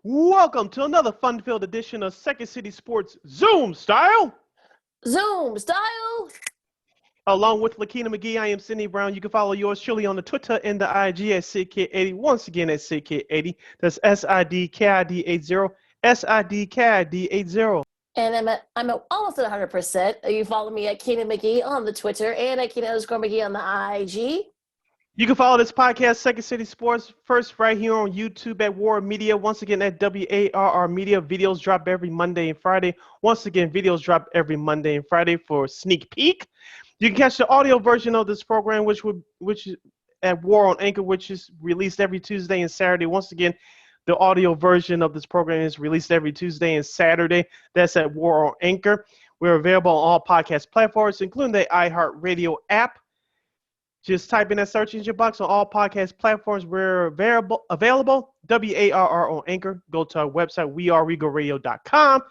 Welcome to another fun-filled edition of Second City Sports Zoom Style. Zoom Style. Along with Lakeena McGee, I am Sidney Brown. You can follow yours truly on the Twitter and the IG at SidKid80. Once again, at SidKid80. That's SIDKID80. SIDKID80. And I'm almost at 100%. You follow me at Keena McGee on the Twitter and at Keena_McGee on the IG. You can follow this podcast, Second City Sports, first right here on YouTube at War Media. Once again, at WARR Media. Videos drop every Monday and Friday. Once again, videos drop every Monday and Friday for a sneak peek. You can catch the audio version of this program, which is at War on Anchor, which is released every Tuesday and Saturday. Once again, the audio version of this program is released every Tuesday and Saturday. That's at War on Anchor. We're available on all podcast platforms, including the iHeartRadio app. Just type in that search engine box on all podcast platforms. We're available, WARR on Anchor. Go to our website, weareregalradio.com.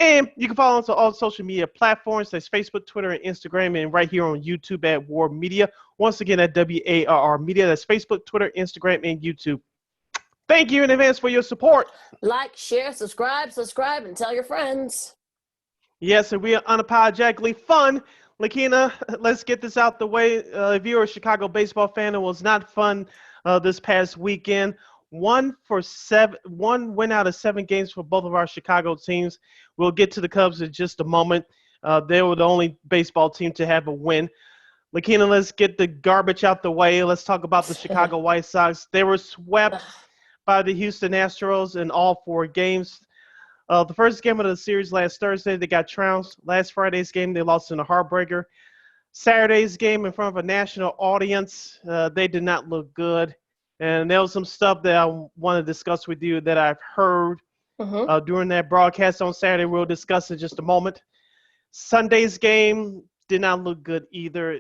And you can follow us on all social media platforms. That's Facebook, Twitter, and Instagram. And right here on YouTube at War Media. Once again, at WARR Media. That's Facebook, Twitter, Instagram, and YouTube. Thank you in advance for your support. Like, share, subscribe, and tell your friends. Yes, and we are unapologetically fun. Lakeena, let's get this out the way. If you're a Chicago baseball fan, it was not fun this past weekend. One win out of 7 games for both of our Chicago teams. We'll get to the Cubs in just a moment. They were the only baseball team to have a win. Lakeena, let's get the garbage out the way. Let's talk about the Chicago White Sox. They were swept by the Houston Astros in all 4 games. The first game of the series last Thursday, they got trounced. Last Friday's game, they lost in a heartbreaker. Saturday's game in front of a national audience, they did not look good. And there was some stuff that I want to discuss with you that I've heard during that broadcast on Saturday. We'll discuss in just a moment. Sunday's game did not look good either.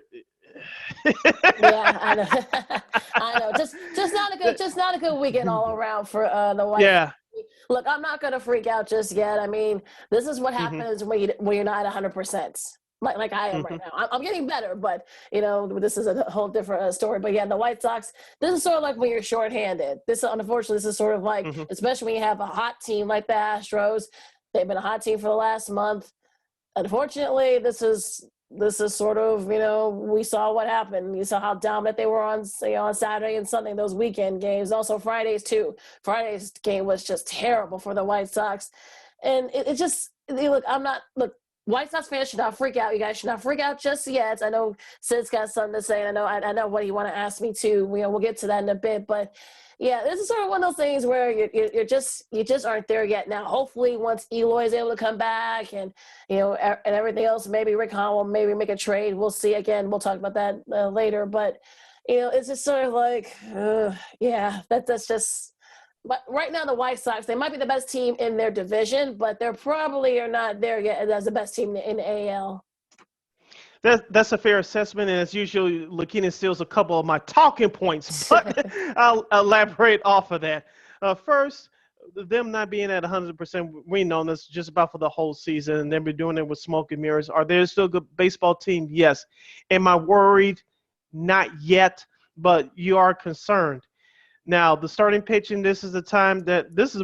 Yeah, I know. I know. Just not a good weekend all around for the White Sox. Yeah. Look, I'm not going to freak out just yet. I mean, this is what happens when you're not 100%, like I am right now. I'm getting better, but, this is a whole different story. But, yeah, the White Sox, this is sort of like when you're shorthanded. Unfortunately, this is sort of like, especially when you have a hot team like the Astros. They've been a hot team for the last month. Unfortunately, this is sort of, we saw what happened. You saw how dominant they were on Saturday and Sunday, those weekend games. Also Fridays, too. Friday's game was just terrible for the White Sox. And White Sox fans should not freak out. You guys should not freak out just yet. I know Sid's got something to say. And I know what you want to ask me, too. We'll get to that in a bit. But, yeah, this is sort of one of those things where you just aren't there yet. Now, hopefully, once Eloy is able to come back and and everything else, maybe Rick Hahn will maybe make a trade. We'll see. Again, we'll talk about that later. But it's just sort of like, that's just. But right now, the White Sox, they might be the best team in their division, but they're probably are not there yet as the best team in the AL. That's a fair assessment, and as usual, Lakeena steals a couple of my talking points, but I'll elaborate off of that. First, them not being at 100%, we know this just about for the whole season, and they've been doing it with smoke and mirrors. Are they still a good baseball team? Yes. Am I worried? Not yet, but you are concerned. Now, the starting pitching, this is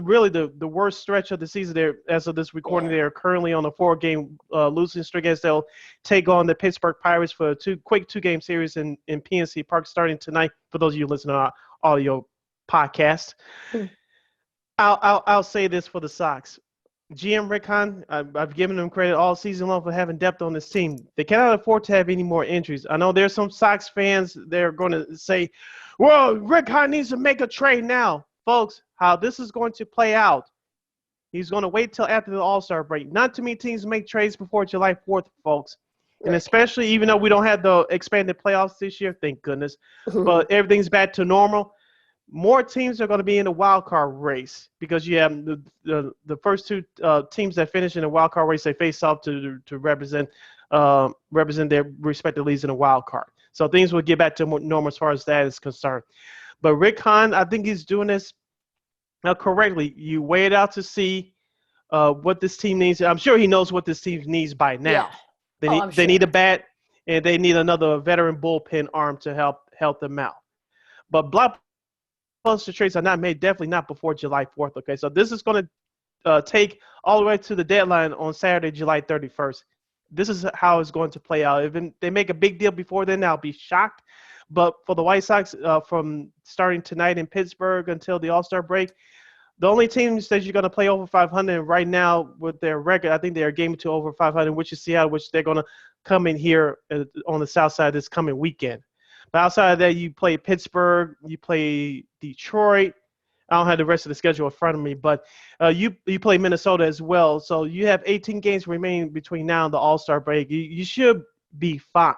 really the worst stretch of the season there. As of this recording, They are currently on a 4-game losing streak as they'll take on the Pittsburgh Pirates for a quick 2-game series in PNC Park starting tonight, for those of you listening to our audio podcast. I'll say this for the Sox. GM Rick Hahn, I've given him credit all season long for having depth on this team. They cannot afford to have any more injuries. I know there's some Sox fans that are going to say, well, Rick Hahn needs to make a trade now. Folks, how this is going to play out, he's going to wait till after the All-Star break. Not too many teams make trades before July 4th, folks. And especially even though we don't have the expanded playoffs this year, thank goodness, but everything's back to normal. More teams are going to be in the wild card race because you have the first 2 teams that finish in the wild card race. They face off to represent their respective leagues in the wild card. So things will get back to normal as far as that is concerned. But Rick Hahn, I think he's doing this correctly. You wait out to see what this team needs. I'm sure he knows what this team needs by now. Yeah. They need a bat, and they need another veteran bullpen arm to help them out. But plus the trades are not made, definitely not before July 4th. Okay, so this is going to take all the way to the deadline on Saturday, July 31st. This is how it's going to play out. If they make a big deal before then, I'll be shocked. But for the White Sox, from starting tonight in Pittsburgh until the All-Star break, the only teams that you're going to play over 500 right now with their record, I think they're a game or two over 500, which is Seattle, which they're going to come in here on the south side this coming weekend. But outside of that, you play Pittsburgh, you play Detroit. I don't have the rest of the schedule in front of me, but you play Minnesota as well. So you have 18 games remaining between now and the All-Star break. You should be fine.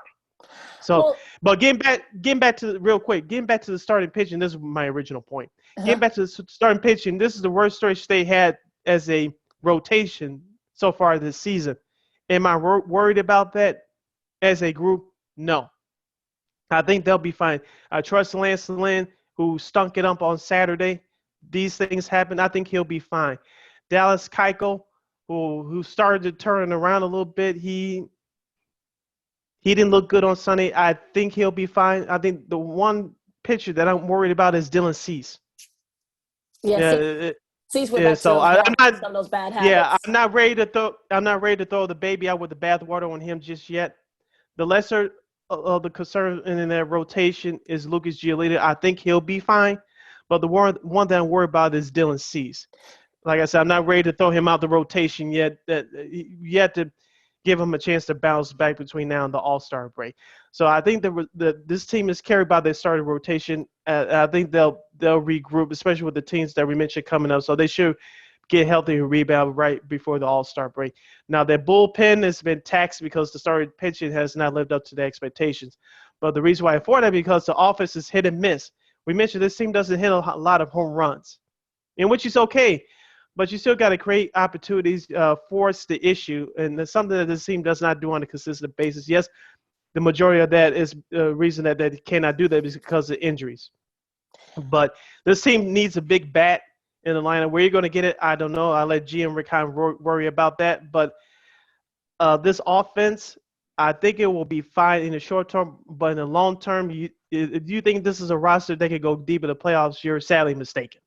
So, well, but getting back to the starting pitching. This is my original point. Getting back to the starting pitching, this is the worst stretch they had as a rotation so far this season. Am I worried about that as a group? No. I think they'll be fine. I trust Lance Lynn, who stunk it up on Saturday. These things happen. I think he'll be fine. Dallas Keuchel, who started to turn around a little bit, he didn't look good on Sunday. I think he'll be fine. I think the one pitcher that I'm worried about is Dylan Cease. Cease went back to some of those bad habits. Yeah, I'm not ready to throw the baby out with the bathwater on him just yet. The lesser of the concern in that rotation is Lucas Giolito. I think he'll be fine. But the one that I'm worried about is Dylan Cease. Like I said, I'm not ready to throw him out the rotation yet. You have to give him a chance to bounce back between now and the All-Star break. So I think this team is carried by their starting rotation. I think they'll regroup, especially with the teams that we mentioned coming up. So they should get healthy and rebound right before the All-Star break. Now, their bullpen has been taxed because the starting pitching has not lived up to the expectations. But the reason why I for that is because the offense is hit and miss. We mentioned this team doesn't hit a lot of home runs, in which is okay. But you still got to create opportunities, force the issue, and that's something that this team does not do on a consistent basis. Yes, the majority of that is the reason that they cannot do that is because of injuries. But this team needs a big bat in the lineup. Where you're going to get it, I don't know. I'll let GM Rick worry about that. But this offense, I think it will be fine in the short term. But in the long term, if you think this is a roster that could go deep in the playoffs, you're sadly mistaken.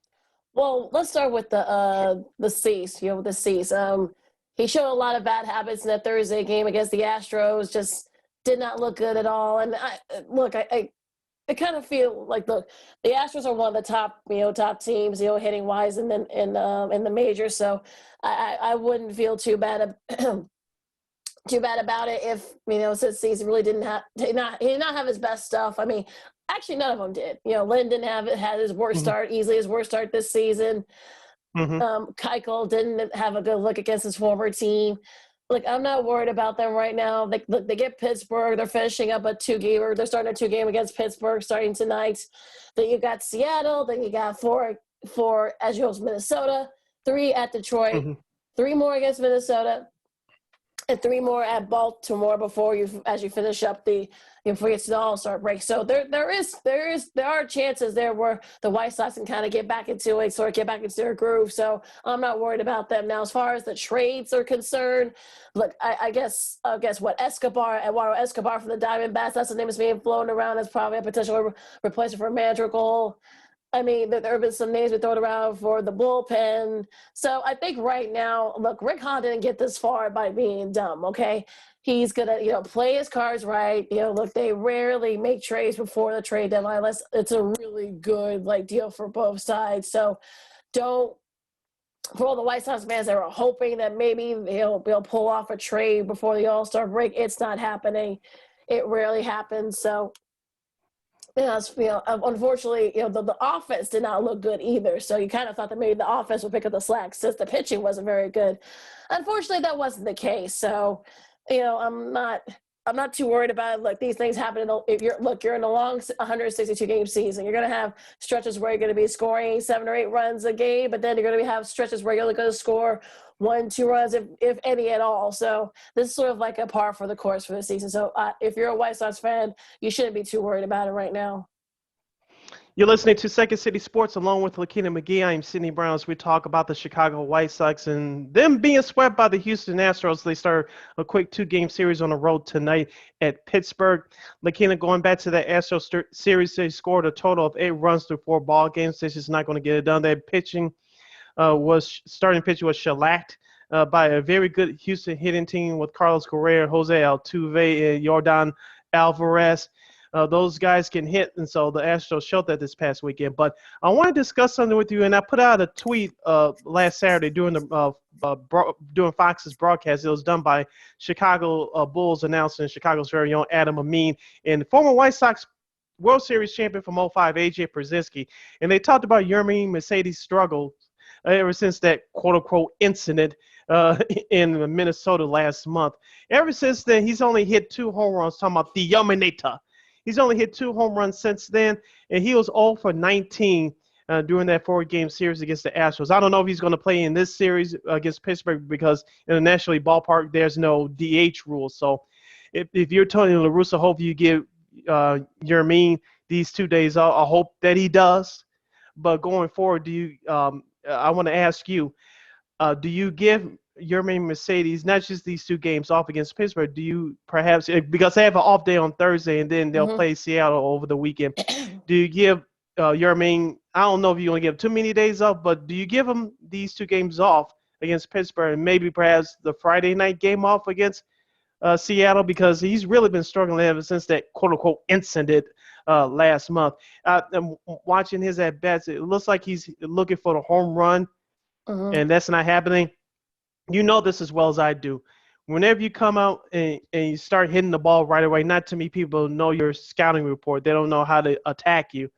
Well, let's start with the Cease. With the Cease, he showed a lot of bad habits in that Thursday game against the Astros. Just did not look good at all. And I kind of feel like the Astros are one of the top teams, hitting wise in the major. So I wouldn't feel too bad about it if since Cease really he did not have his best stuff. I mean. Actually, none of them did. Lynn had his worst start, easily his worst start this season. Keuchel didn't have a good look against his former team. Look, I'm not worried about them right now. They get Pittsburgh. They're finishing up a 2-game. They're starting a 2-game against Pittsburgh starting tonight. Then you got Seattle. Then you got four as you know, Minnesota. 3 at Detroit. 3 more against Minnesota. And 3 more at Baltimore as you finish up before you get to the All-Star break. So there are chances there where the White Sox can kind of get back into it, sort of get back into their groove. So I'm not worried about them. Now, as far as the trades are concerned, look, I guess what Eduardo Escobar from the Diamondbacks, that's the name that's being flown around as probably a potential replacement for Madrigal. I mean, there have been some names we thrown around for the bullpen. So I think right now, look, Rick Hahn didn't get this far by being dumb, okay? He's going to, play his cards right. Look, they rarely make trades before the trade deadline unless it's a really good, deal for both sides. So for all the White Sox fans that were hoping that maybe they'll pull off a trade before the All-Star break, it's not happening. It rarely happens. So, unfortunately, the offense did not look good either. So you kind of thought that maybe the offense would pick up the slack since the pitching wasn't very good. Unfortunately, that wasn't the case. So, I'm not too worried about it. Like, these things happen. You're in a long 162 game season. You're going to have stretches where you're going to be scoring 7 or 8 runs a game, but then you're going to have stretches where you're only going to score 1-2 runs, if any at all. So this is sort of like a par for the course for the season. So if you're a White Sox fan, you shouldn't be too worried about it right now. You're listening to Second City Sports along with Lakeena McGee. I'm Sidney Brown as we talk about the Chicago White Sox and them being swept by the Houston Astros. They start a quick 2-game series on the road tonight at Pittsburgh. Lakeena, going back to the Astros series, they scored a total of 8 runs through 4 ball games. They're just not going to get it done. Their starting pitching was shellacked by a very good Houston hitting team with Carlos Correa, Jose Altuve, and Yordan Alvarez. Those guys can hit, and so the Astros showed that this past weekend. But I want to discuss something with you, and I put out a tweet last Saturday during during Fox's broadcast. It was done by Chicago Bulls announcer and Chicago's very own Adam Amin and former White Sox World Series champion from '05, AJ Pierzynski, and they talked about Yermin Mercedes' struggle ever since that quote-unquote incident in Minnesota last month. Ever since then, he's only hit 2 home runs, talking about the Yamaneta. He's only hit 2 home runs since then, and he was 0 for 19 during that 4-game series against the Astros. I don't know if he's going to play in this series against Pittsburgh because in the National League ballpark, there's no DH rule. So if you're Tony La Russa, hope you give Yermin these 2 days off. I hope that he does. But going forward, I want to ask you, do you give Yermin Mercedes not just these 2 games off against Pittsburgh? Do you perhaps, because they have an off day on Thursday and then they'll play Seattle over the weekend, do you give Yermin, I don't know if you're going to give too many days off, but do you give him these 2 games off against Pittsburgh and maybe perhaps the Friday night game off against Seattle, because he's really been struggling ever since that quote-unquote incident last month. I'm watching his at-bats. It looks like he's looking for the home run, and that's not happening. You know this as well as I do. Whenever you come out and you start hitting the ball right away, not too many people know your scouting report. They don't know how to attack you.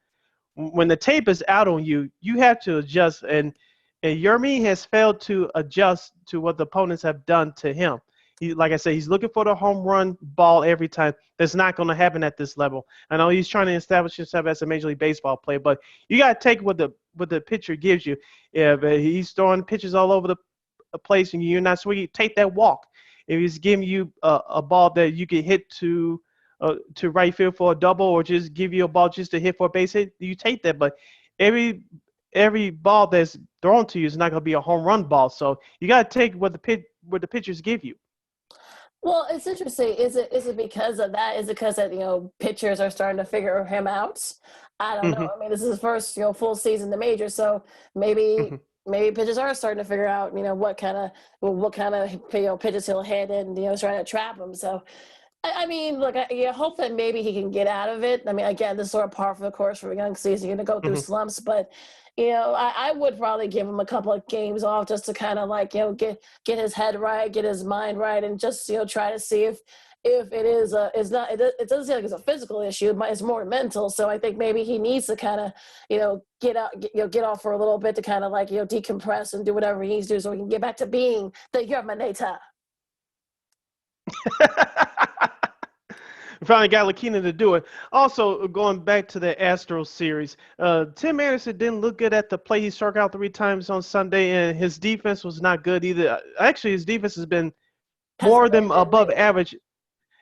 When the tape is out on you, you have to adjust, and Yermin has failed to adjust to what the opponents have done to him. Like I said, he's looking for the home run ball every time. That's not going to happen at this level. I know he's trying to establish himself as a Major League Baseball player, but you got to take what the pitcher gives you. If he's throwing pitches all over the place and you're not swinging, take that walk. If he's giving you a ball that you can hit to right field for a double, or just give you a ball just to hit for a base hit, you take that. But every ball that's thrown to you is not going to be a home run ball. So you got to take what the pitchers give you. Well, it's interesting. Is it because of that? Is it because that pitchers are starting to figure him out? I don't know. I mean, this is his first full season in the major, so maybe pitchers are starting to figure out what kind of pitches he'll hit and trying to trap him. So I mean, look, I hope that maybe he can get out of it. I mean, again, this is sort of par for the course for a young season. You're going to go through slumps, but I would probably give him a couple of games off just to kind of get his head right, get his mind right, and just try to see if it is it doesn't seem like it's a physical issue, but it's more mental. So I think maybe he needs to kind of get off for a little bit to kind of decompress and do whatever he needs to do so he can get back to being the Yermaneta. Finally got Lakeena to do it. Also, going back to the Astros series, Tim Anderson didn't look good at the plate. He struck out 3 times on Sunday, and his defense was not good either. Actually, his defense has been more than above average.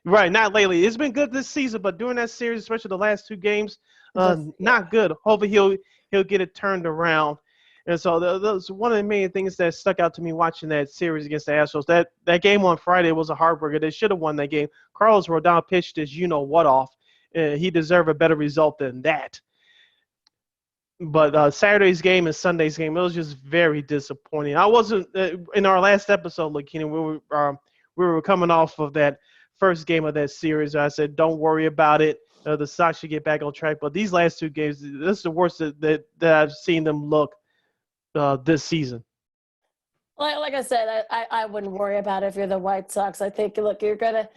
Right, not lately. It's been good this season, but during that series, especially the last 2 games, not good. Hopefully he'll get it turned around. And so that was one of the main things that stuck out to me watching that series against the Astros. That game on Friday was a heartbreaker. They should have won that game. Carlos Rodon pitched his you-know-what off. He deserved a better result than that. But Saturday's game and Sunday's game, it was just very disappointing. I wasn't in our last episode, Lakeena, we were coming off of that first game of that series. I said, don't worry about it. The Sox should get back on track. But these last 2 games, this is the worst that I've seen them look this season. Like I said, I wouldn't worry about it if you're the White Sox. I think, you're gonna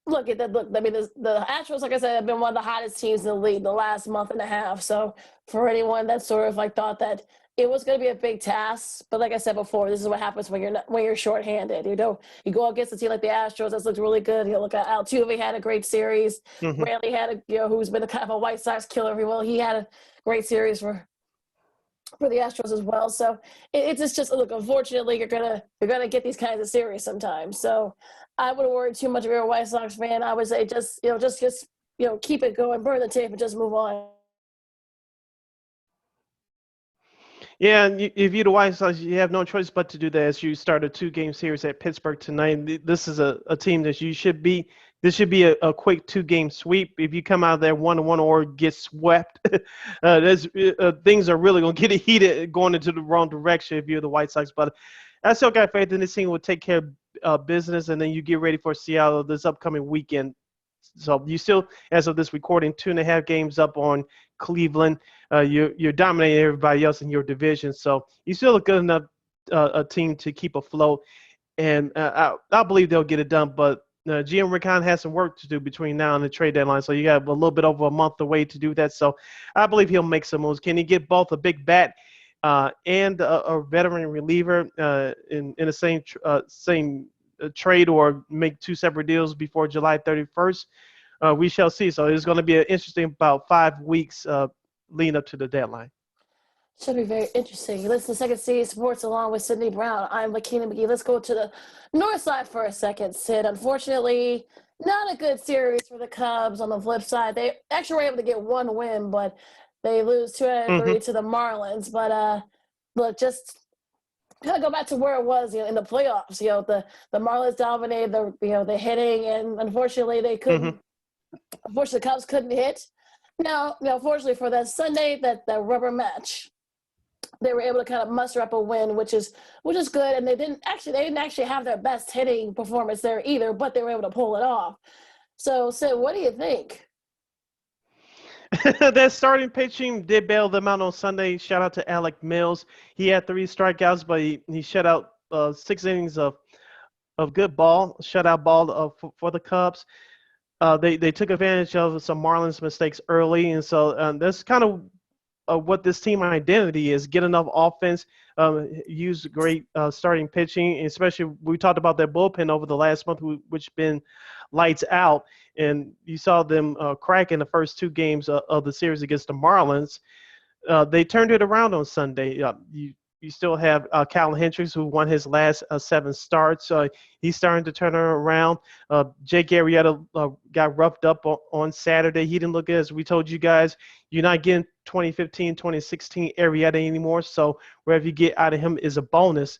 look at that. Look, I mean, the Astros, like I said, have been one of the hottest teams in the league the last month and a half. So for anyone that sort of thought that it was going to be a big task, but like I said before, this is what happens when you're shorthanded. You go against a team like the Astros that's looked really good. Look at Altuve had a great series. Brantley had who's been a kind of a White Sox killer. Well, he had a great series for the Astros as well. So it's just look, unfortunately, you're gonna get these kinds of series sometimes. So I wouldn't worry too much if you're a White Sox fan. I would say just keep it going, burn the tape, and just move on. Yeah, and if you're the White Sox, you have no choice but to do that as you start a two-game series at Pittsburgh tonight. This is a team that you should be. This should be a quick two-game sweep. If you come out there 1-1 or get swept, things are really going to get heated going into the wrong direction if you're the White Sox. But I still got faith in this team will take care of business, and then you get ready for Seattle this upcoming weekend. So you still, as of this recording, 2.5 games up on Cleveland. You're dominating everybody else in your division. So you still a good enough a team to keep afloat, and I believe they'll get it done. But GM Rick Hahn has some work to do between now and the trade deadline. So you got a little bit over a month away to do that. So I believe he'll make some moves. Can he get both a big bat and a veteran reliever in the same trade, or make two separate deals before July 31st? We shall see. So it's going to be an interesting about 5 weeks leading up to the deadline. Should be very interesting. Listen to Second City Sports along with Sydney Brown. I'm Lakeena McGee. Let's go to the north side for a second, Sid. Unfortunately, not a good series for the Cubs. On the flip side, they actually were able to get one win, but they lose 2 out of 3 to the Marlins. But look, just kind of go back to where it was, in the playoffs. The Marlins dominated the hitting, and unfortunately they couldn't. Unfortunately, the Cubs couldn't hit. Now, fortunately for that Sunday, that rubber match, they were able to kind of muster up a win, which is good. And they didn't actually have their best hitting performance there either, but they were able to pull it off. So, Sid, what do you think? That starting pitching did bail them out on Sunday. Shout out to Alec Mills. He had 3 strikeouts, but he shut out 6 innings of good ball, shutout ball for the Cubs. They took advantage of some Marlins mistakes early, and so that's kind of what this team identity is: get enough offense, use great starting pitching, especially we talked about their bullpen over the last month, which been lights out, and you saw them crack in the first 2 games of the series against the Marlins. They turned it around on Sunday. You still have Cal Hendricks, who won his last 7 starts. He's starting to turn it around. Jake Arrieta got roughed up on Saturday. He didn't look good. As we told you guys, you're not getting 2015, 2016 Arrieta anymore. So wherever you get out of him is a bonus.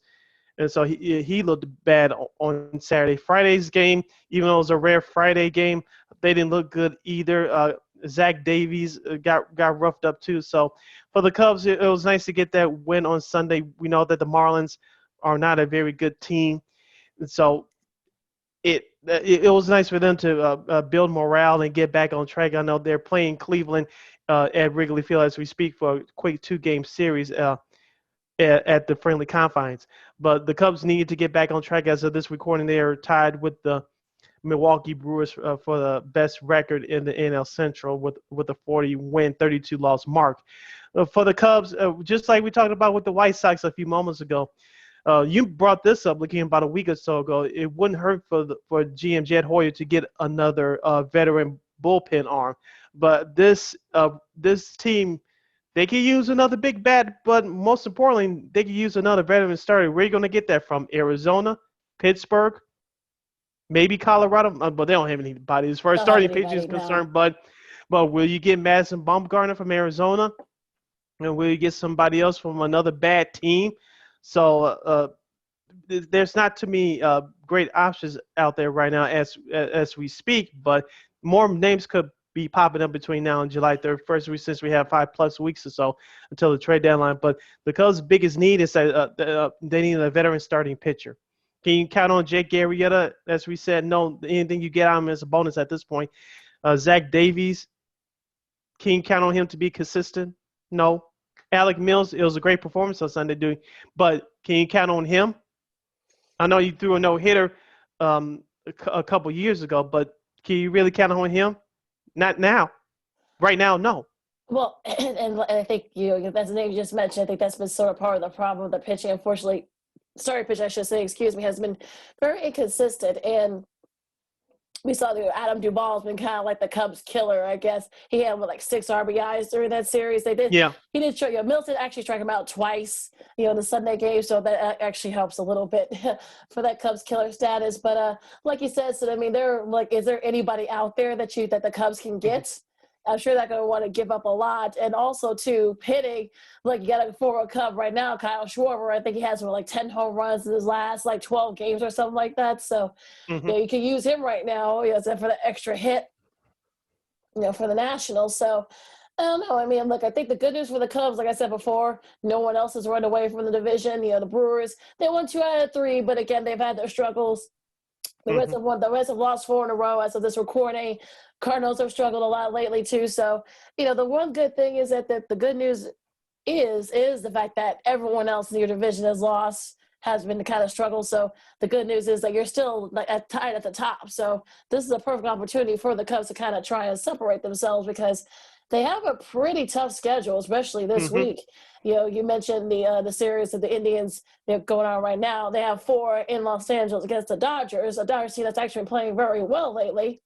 And so he looked bad on Saturday. Friday's game, even though it was a rare Friday game, they didn't look good either. Zach Davies got roughed up too. So for the Cubs, it was nice to get that win on Sunday. We know that the Marlins are not a very good team. And so it was nice for them to build morale and get back on track. I know they're playing Cleveland at Wrigley Field as we speak for a quick 2-game series at the friendly confines. But the Cubs need to get back on track. As of this recording, they are tied with the Milwaukee Brewers for the best record in the NL Central with a 40-win, 32-loss mark. For the Cubs, just like we talked about with the White Sox a few moments ago, you brought this up looking about a week or so ago. It wouldn't hurt for GM Jed Hoyer to get another veteran bullpen arm. But this team, they can use another big bat, but most importantly, they can use another veteran starter. Where are you going to get that from? Arizona, Pittsburgh, maybe Colorado, but they don't have anybody as far as starting pitching is concerned. But will you get Madison Bumgarner from Arizona? And will you get somebody else from another bad team? So there's not too many great options out there right now as we speak, but more names could be popping up between now and July 31st, since we have 5+ weeks or so until the trade deadline. But the Cubs' biggest need is that they need a veteran starting pitcher. Can you count on Jake Arrieta? As we said, no, anything you get out of him is a bonus at this point. Zach Davies, can you count on him to be consistent? No. Alec Mills, it was a great performance on Sunday, but can you count on him? I know you threw a no-hitter a couple years ago, but can you really count on him? Not now. Right now, no. Well, and I think that's the name you just mentioned. I think that's been sort of part of the problem with the pitching. Unfortunately, starting pitch, I should say, has been very inconsistent. And we saw that Adam Duval's been kind of like the Cubs killer, I guess. He had like 6 RBIs during that series. He did show Milton actually struck him out twice, in the Sunday game, so that actually helps a little bit for that Cubs killer status. But like you said, so I mean, is there anybody out there that the Cubs can get? I'm sure they're going to want to give up a lot. And also, too, hitting, like you got a former Cub right now, Kyle Schwarber. I think he has like 10 home runs in his last like 12 games or something like that. So, you can use him right now, for the extra hit, for the Nationals. So, I don't know. I mean, look, I think the good news for the Cubs, like I said before, no one else has run away from the division. The Brewers, they won 2 out of 3, but again, they've had their struggles. The Reds have won. The Reds have lost 4 in a row as of this recording. Cardinals have struggled a lot lately too. So, the one good thing is that the good news is the fact that everyone else in your division has been the kind of struggle. So the good news is that you're still tied at the top. So this is a perfect opportunity for the Cubs to kind of try and separate themselves because they have a pretty tough schedule, especially this week. You mentioned the series that the Indians going on right now. They have 4 in Los Angeles against the Dodgers, a Dodgers team that's actually been playing very well lately.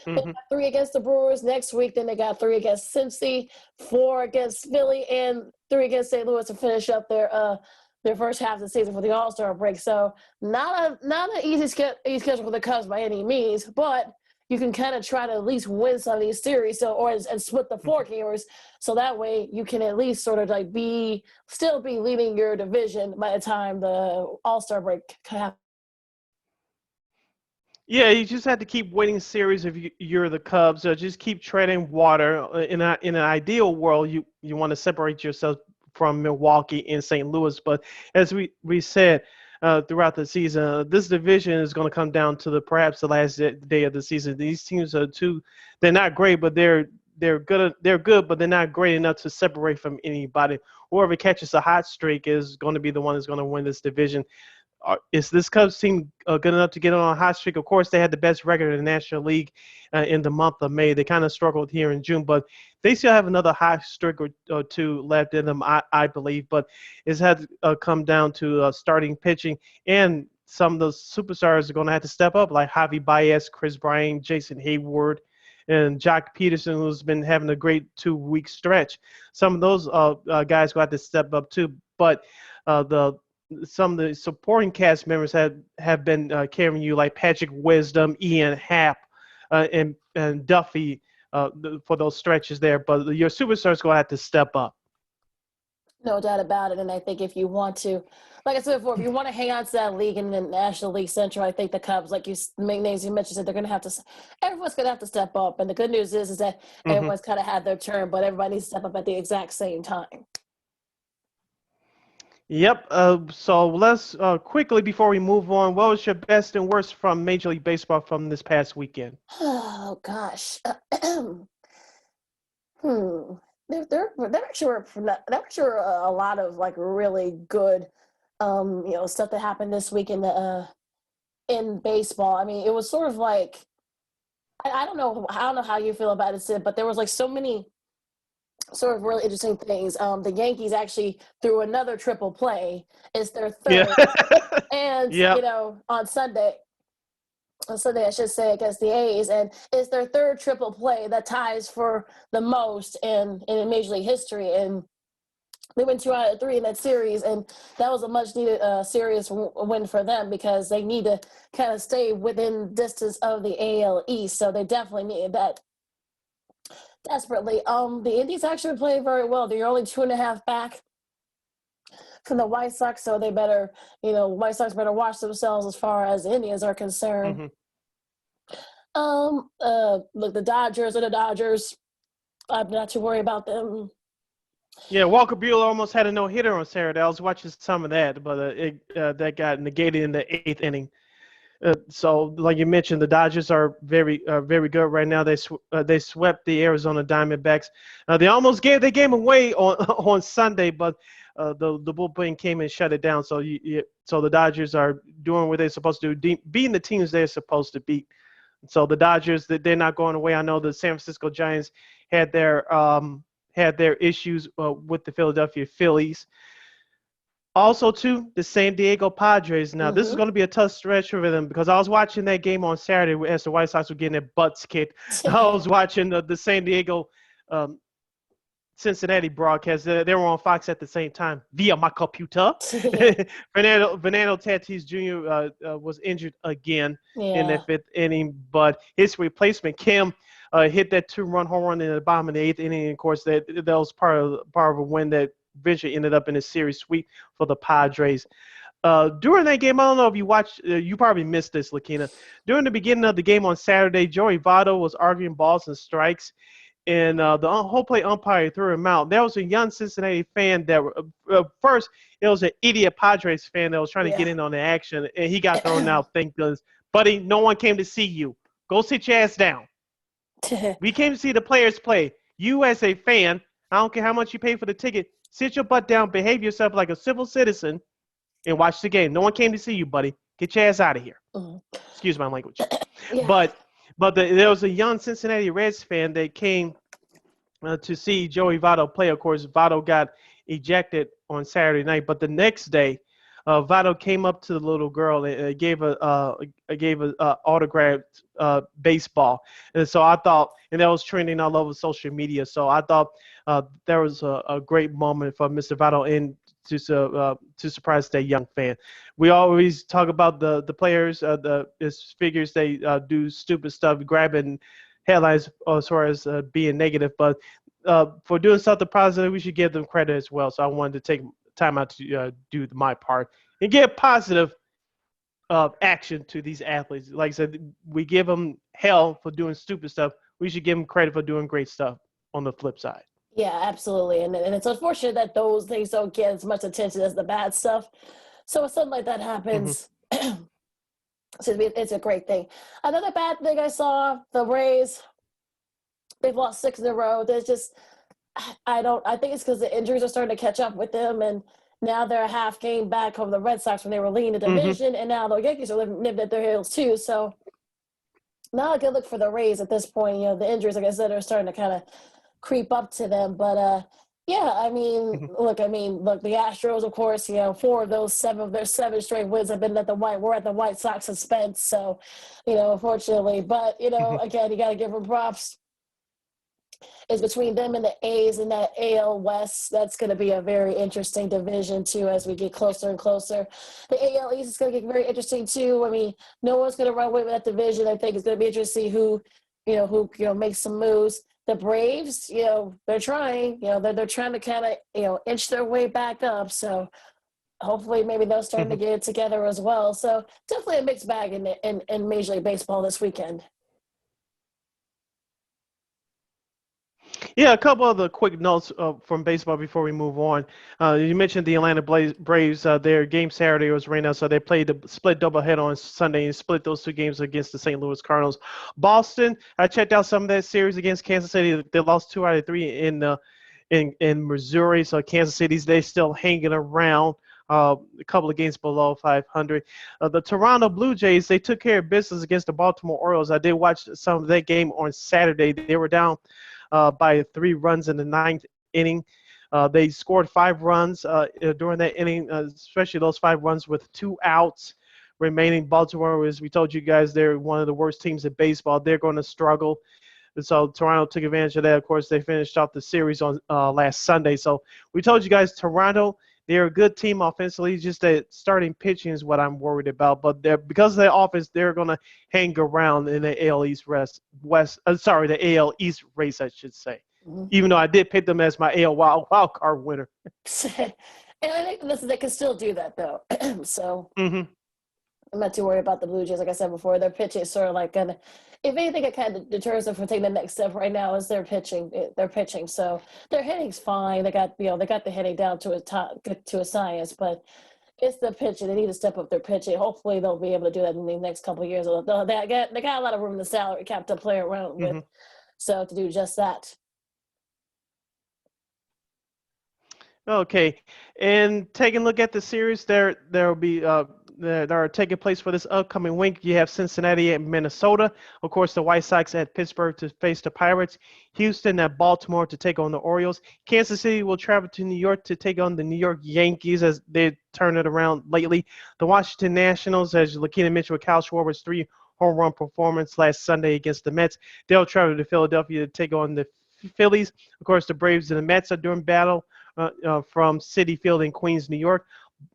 They got 3 against the Brewers next week. Then they got 3 against Cincy, 4 against Philly, and 3 against St. Louis to finish up their first half of the season for the All-Star break. So not an easy schedule for the Cubs by any means, but you can kind of try to at least win some of these series, and split the 4 gamers, so that way you can at least sort of still be leading your division by the time the All-Star break happens. Yeah, you just have to keep winning series if you're the Cubs. Just keep treading water. In an ideal world, you want to separate yourself from Milwaukee and St. Louis. But as we said throughout the season, this division is going to come down to perhaps the last day of the season. These teams are they're not great, but they're good. They're good, but they're not great enough to separate from anybody. Whoever catches a hot streak is going to be the one that's going to win this division. Is this Cubs team good enough to get on a hot streak? Of course, they had the best record in the National League in the month of May. They kind of struggled here in June, but they still have another hot streak or 2 left in them, I believe. But it's had to come down to starting pitching, and some of those superstars are going to have to step up, like Javi Baez, Chris Bryant, Jason Hayward, and Jock Peterson, who's been having a great 2-week stretch. Some of those guys will have to step up too, but some of the supporting cast members have been carrying you, like Patrick Wisdom, Ian Happ, and Duffy for those stretches there. But your superstars going to have to step up. No doubt about it. And I think if you want to, like I said before, if you want to hang on to that league in the National League Central, I think the Cubs, like names you mentioned, they're going to have to. Everyone's going to have to step up. And the good news is that everyone's kind of had their turn, but everybody needs to step up at the exact same time. Yep. So let's quickly, before we move on, what was your best and worst from Major League Baseball from this past weekend? Oh gosh. There actually were a lot of really good, stuff that happened this week in baseball. I mean, it was sort of like I don't know how you feel about it, Sid, but there was so many sort of really interesting things. The Yankees actually threw another triple play. It's their third. Yeah. And, on Sunday, I should say, against the A's. And it's their third triple play that ties for the most in Major League history. And they went 2 out of 3 in that series. And that was a much-needed serious win for them because they need to kind of stay within distance of the AL East. So they definitely needed that desperately. The Indians actually played very well. They're only 2.5 back from the White Sox, so they better, White Sox better watch themselves as far as the Indians are concerned. Look, the Dodgers are the Dodgers. I'm not too worried about them. Yeah, Walker Buehler almost had a no-hitter on Saturday. I was watching some of that, but that got negated in the 8th inning. So, like you mentioned, the Dodgers are very good right now. They swept the Arizona Diamondbacks. They almost gave away on Sunday, but the bullpen came and shut it down. So so the Dodgers are doing what they're supposed to do, beating the teams they're supposed to beat. So the Dodgers, they're not going away. I know the San Francisco Giants had their issues with the Philadelphia Phillies. Also, too, the San Diego Padres. Now, this is going to be a tough stretch for them because I was watching that game on Saturday as the White Sox were getting their butts kicked. I was watching the San Diego Cincinnati broadcast. They were on Fox at the same time via my computer. Fernando Tatis Jr. Was injured again in the 5th inning, but his replacement, Kim hit that 2-run home run in the bottom of the 8th inning. Of course, that was part of a win that eventually ended up in a series sweep for the Padres. During that game, I don't know if you watched, you probably missed this, Lakeena. During the beginning of the game on Saturday, Joey Votto was arguing balls and strikes, and the whole plate umpire threw him out. There was a young Cincinnati fan that, first, it was an idiot Padres fan that was trying to get in on the action, and he got thrown out. Thank goodness. Buddy, no one came to see you. Go sit your ass down. We came to see the players play. You as a fan, I don't care how much you pay for the ticket, sit your butt down, behave yourself like a civil citizen, and watch the game. No one came to see you, buddy. Get your ass out of here. Excuse my language. Yeah. But there was a young Cincinnati Reds fan that came to see Joey Votto play. Of course, Votto got ejected on Saturday night, but the next day, Votto came up to the little girl and gave a autographed baseball. And so I thought, and that was trending all over social media. So I thought there was a great moment for Mr. Votto and to surprise that young fan. We always talk about the players, the figures they do stupid stuff, grabbing headlines as far as being negative, but for doing something positive, we should give them credit as well. So I wanted to take time out to do my part and give positive action to these athletes. Like I said, we give them hell for doing stupid stuff. We should give them credit for doing great stuff on the flip side. Yeah, absolutely. And it's unfortunate that those things don't get as much attention as the bad stuff. So when something like that happens, it's a great thing. Another bad thing I saw, the Rays, they've lost 6 in a row. There's just, I think it's because the injuries are starting to catch up with them. And now they're a half game back from the Red Sox when they were leading the division. And now the Yankees are living at their heels too. So not a good look for the Rays at this point. You know, the injuries, like I said, are starting to kind of creep up to them. But yeah, I mean, look, the Astros, of course, 4 of those 7 of their 7 straight wins have been at the White Sox suspense. So, unfortunately, but again, you got to give them props. It's between them and the A's in that AL West. That's going to be a very interesting division too as we get closer and closer. The AL East is going to get very interesting too. I mean, no one's going to run away with that division. I think it's going to be interesting who makes some moves. The Braves, they're trying. They're trying to kind of inch their way back up. So hopefully maybe they'll start to get it together as well. So definitely a mixed bag in Major League Baseball this weekend. Yeah, a couple of the quick notes from baseball before we move on. You mentioned the Atlanta Braves. Their game Saturday was rained out, so they played the split doubleheader on Sunday and split those 2 games against the St. Louis Cardinals. Boston, I checked out some of that series against Kansas City. They lost 2 out of 3 in Missouri, so Kansas City's they still hanging around. A couple of games below 500. The Toronto Blue Jays, they took care of business against the Baltimore Orioles. I did watch some of that game on Saturday. They were down by 3 runs in the 9th inning. They scored 5 runs during that inning, especially those 5 runs with 2 outs remaining. Baltimore, as we told you guys, they're one of the worst teams in baseball. They're going to struggle. And so Toronto took advantage of that. Of course, they finished off the series on last Sunday. So we told you guys, Toronto, they're a good team offensively. Just that starting pitching is what I'm worried about. But because of their offense, they're going to hang around in the AL East the AL East race, I should say. Even though I did pick them as my AL wild card winner. And I think they can still do that, though. So I'm not too worried about the Blue Jays. Like I said before, their pitching is sort of like if anything, it kind of deters them from taking the next step right now is their pitching. So their hitting's fine. They got the hitting down to a science, but it's the pitching. They need to step up their pitching. Hopefully, they'll be able to do that in the next couple of years. They got a lot of room in the salary cap to play around with, so to do just that. Okay, and taking a look at the series, there will be that are taking place for this upcoming week. You have Cincinnati at Minnesota. Of course, the White Sox at Pittsburgh to face the Pirates. Houston at Baltimore to take on the Orioles. Kansas City will travel to New York to take on the New York Yankees as they turn it around lately. The Washington Nationals, as Lakeena mentioned with Kyle Schwarber's 3 home run performance last Sunday against the Mets. They'll travel to Philadelphia to take on the Phillies. Of course, the Braves and the Mets are doing battle from Citi Field in Queens, New York.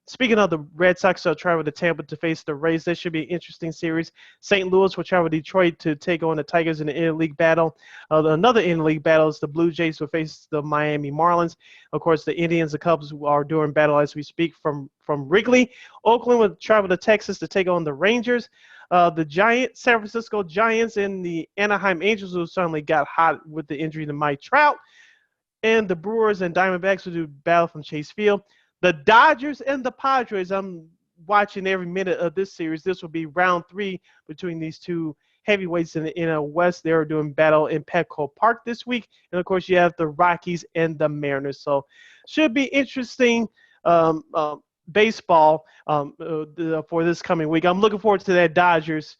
Speaking of the Red Sox, travel to Tampa to face the Rays. That should be an interesting series. St. Louis will travel to Detroit to take on the Tigers in the interleague battle. Another interleague battle is the Blue Jays will face the Miami Marlins. Of course, the Indians and Cubs are doing battle as we speak from Wrigley. Oakland will travel to Texas to take on the Rangers. The San Francisco Giants and the Anaheim Angels, who suddenly got hot with the injury to Mike Trout. And the Brewers and Diamondbacks will do battle from Chase Field. The Dodgers and the Padres, I'm watching every minute of this series. This will be round 3 between these two heavyweights in the NL West. They're doing battle in Petco Park this week. And, of course, you have the Rockies and the Mariners. So should be interesting baseball for this coming week. I'm looking forward to that Dodgers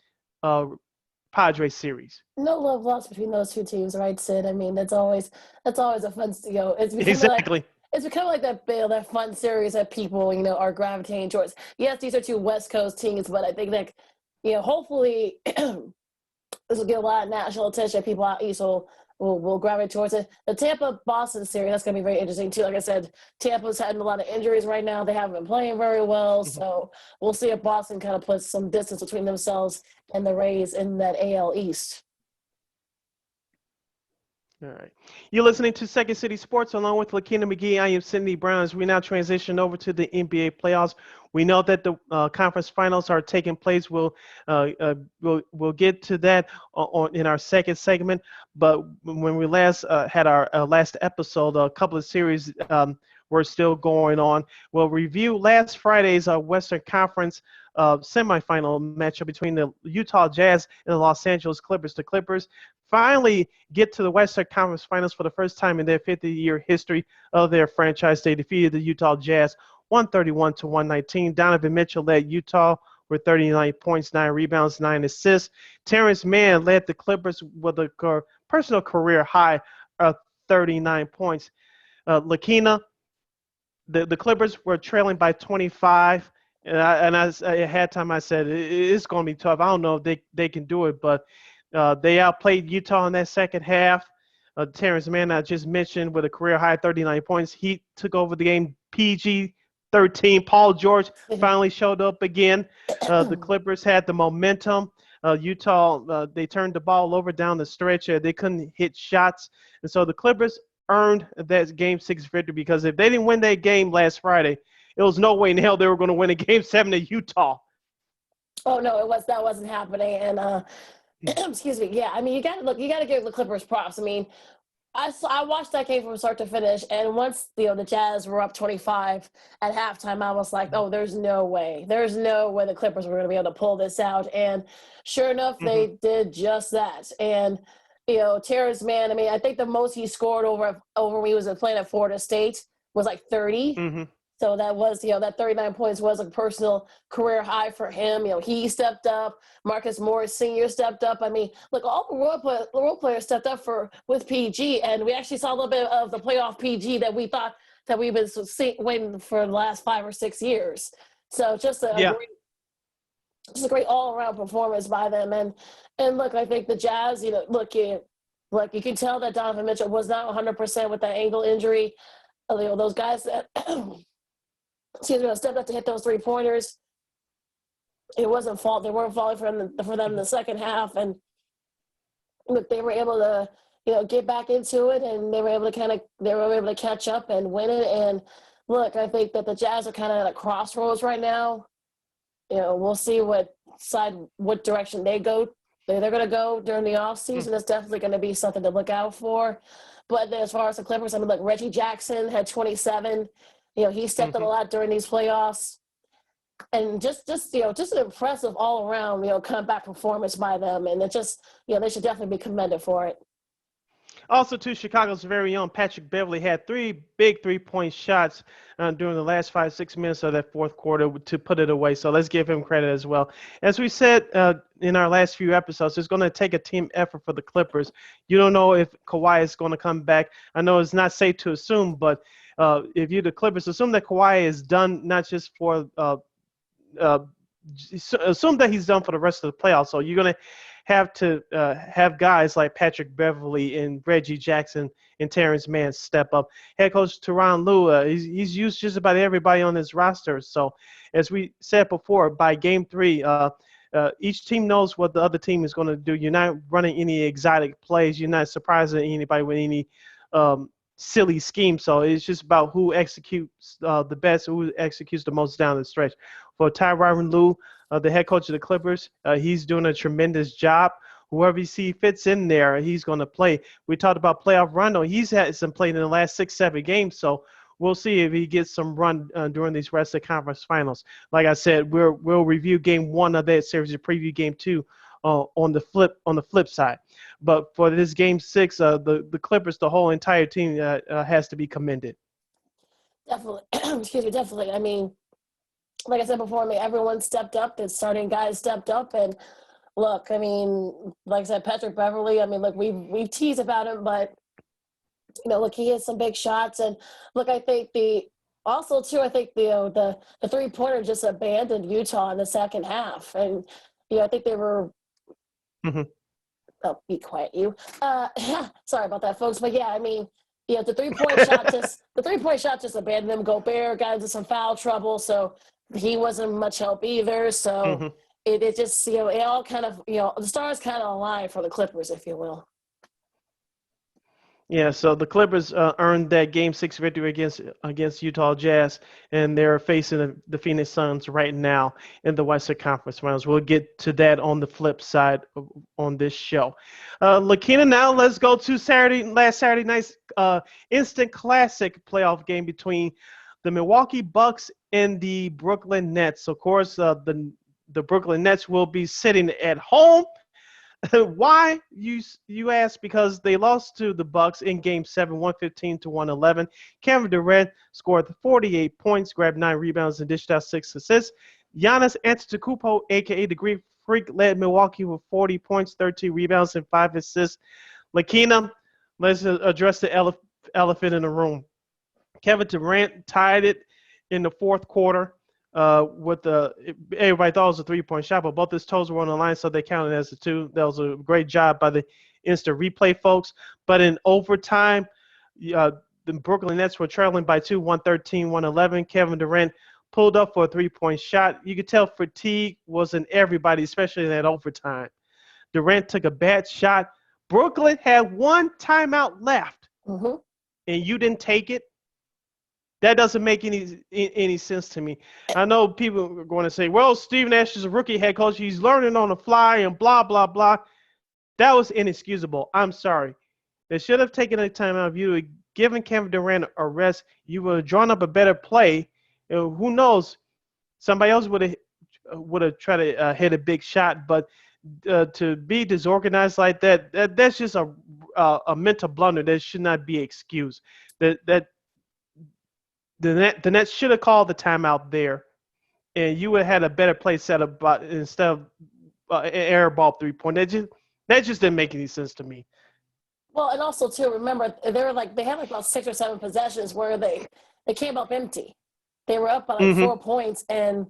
Padres series. No love lost between those two teams, right, Sid? I mean, that's always a fun. It's Exactly. It's become like that fun series that people, are gravitating towards. Yes, these are two West Coast teams, but I think that, hopefully this will get a lot of national attention. People out east will gravitate towards it. The Tampa-Boston series, that's going to be very interesting, too. Like I said, Tampa's having a lot of injuries right now. They haven't been playing very well, so we'll see if Boston kind of puts some distance between themselves and the Rays in that AL East. All right. You're listening to Second City Sports along with Lakeena McGee. I am Sydney Brown. As we now transition over to the NBA playoffs, we know that the conference finals are taking place. We'll get to that in our second segment. But when we last had our last episode, a couple of series were still going on. We'll review last Friday's Western Conference semifinal matchup between the Utah Jazz and the Los Angeles Clippers. The Clippers finally get to the Western Conference Finals for the first time in their 50-year history of their franchise. They defeated the Utah Jazz 131-119. Donovan Mitchell led Utah with 39 points, 9 rebounds, 9 assists. Terrence Mann led the Clippers with a personal career high of 39 points. Lakeena, the Clippers were trailing by 25. And I at halftime I said it's going to be tough. I don't know if they can do it, but they outplayed Utah in that second half. Terrence Mann, I just mentioned, with a career high 39 points. He took over the game PG-13. Paul George finally showed up again. The Clippers had the momentum. Utah, they turned the ball over down the stretch. They couldn't hit shots. And so the Clippers earned that Game 6 victory, because if they didn't win that game last Friday, it was no way in hell they were going to win a Game 7 at Utah. Oh no, that wasn't happening. And excuse me, yeah. I mean, you got to give the Clippers props. I mean, I watched that game from start to finish, and once the Jazz were up 25 at halftime, I was like, oh, there's no way the Clippers were going to be able to pull this out. And sure enough, they did just that. And Terrence Mann, I mean, I think the most he scored over when he was playing at Florida State was like 30. So that was, that 39 points was a personal career high for him. He stepped up. Marcus Morris Sr. stepped up. I mean, look, all the role players stepped up with PG, and we actually saw a little bit of the playoff PG that we thought that we've been waiting for the last 5 or 6 years. So just a great all-around performance by them. And look, I think the Jazz, you can tell that Donovan Mitchell was not 100% with that ankle injury. Those guys that stepped up to hit those 3-pointers. It wasn't fault. They weren't falling for them in the second half, and look, they were able to get back into it, and they were able to catch up and win it. And look, I think that the Jazz are kind of at a crossroads right now. We'll see what direction they go. They're going to go during the off season. It's definitely going to be something to look out for. But as far as the Clippers, I mean, look, Reggie Jackson had 27. He stepped up a lot during these playoffs, and just an impressive all around, comeback performance by them. And it just, they should definitely be commended for it. Also, too, Chicago's very own Patrick Beverley had 3 big 3-point shots during the last 5-6 minutes of that fourth quarter to put it away. So let's give him credit as well. As we said in our last few episodes, it's going to take a team effort for the Clippers. You don't know if Kawhi is going to come back. I know it's not safe to assume, but if you're the Clippers, assume that Kawhi is done, not just for assume that he's done for the rest of the playoffs. So you're going to have to have guys like Patrick Beverly and Reggie Jackson and Terrence Mann step up. Head coach Tyronn Lue, he's used just about everybody on his roster. So, as we said before, by game 3, each team knows what the other team is going to do. You're not running any exotic plays. You're not surprising anybody with any silly scheme. So it's just about who executes the best, who executes the most down the stretch. For Tyronn Lue, the head coach of the Clippers, he's doing a tremendous job. Whoever you see fits in there, he's going to play. We talked about playoff Rondo. He's had some played in the last 6-7 games. So we'll see if he gets some run during these rest of the conference finals. Like I said, we'll review game 1 of that series and preview game 2 on the flip side. But for this game 6, the Clippers, the whole entire team has to be commended. Definitely. Excuse me, definitely. I mean, like I said before, I mean, everyone stepped up. The starting guys stepped up. And look, I mean, like I said, Patrick Beverly, I mean, look, we've teased about him, but look, he hit some big shots. And look, I think the 3-pointer just abandoned Utah in the second half. And, I think they were, oh, be quiet, you. Sorry about that, folks. But yeah, I mean, the 3-point shot just abandoned them. Gobert got into some foul trouble, so he wasn't much help either. So it just, it all kind of, the stars kind of aligned for the Clippers, if you will. Yeah, so the Clippers earned that Game 6 victory against Utah Jazz, and they're facing the Phoenix Suns right now in the Western Conference Finals. We'll get to that on the flip side on this show. Lakeena, now let's go to last Saturday night's instant classic playoff game between the Milwaukee Bucks and the Brooklyn Nets. Of course, the Brooklyn Nets will be sitting at home. Why, you ask? Because they lost to the Bucks in Game 7, 115-111. Kevin Durant scored 48 points, grabbed 9 rebounds, and dished out 6 assists. Giannis Antetokounmpo, a.k.a. the Greek Freak, led Milwaukee with 40 points, 13 rebounds, and 5 assists. Lakeena, let's address the elephant in the room. Kevin Durant tied it in the fourth quarter. Everybody thought it was a 3-point shot, but both his toes were on the line, so they counted as a 2. That was a great job by the instant replay folks. But in overtime, the Brooklyn Nets were trailing by 2, 113-111. Kevin Durant pulled up for a 3-point shot. You could tell fatigue was in everybody, especially in that overtime. Durant took a bad shot. Brooklyn had 1 timeout left, and you didn't take it. That doesn't make any sense to me. I know people are going to say, well, Steve Nash is a rookie head coach. He's learning on the fly and blah, blah, blah. That was inexcusable. I'm sorry. They should have taken a timeout. If you had given Kevin Durant a rest, you would have drawn up a better play. Who knows? Somebody else would have tried to hit a big shot. But to be disorganized like that's just a mental blunder that should not be excused. The Nets should have called the timeout there, and you would have had a better play set up instead of air ball 3-point. That just didn't make any sense to me. Well, and also too, remember they had about 6 or 7 possessions where they came up empty. They were up by 4 points, and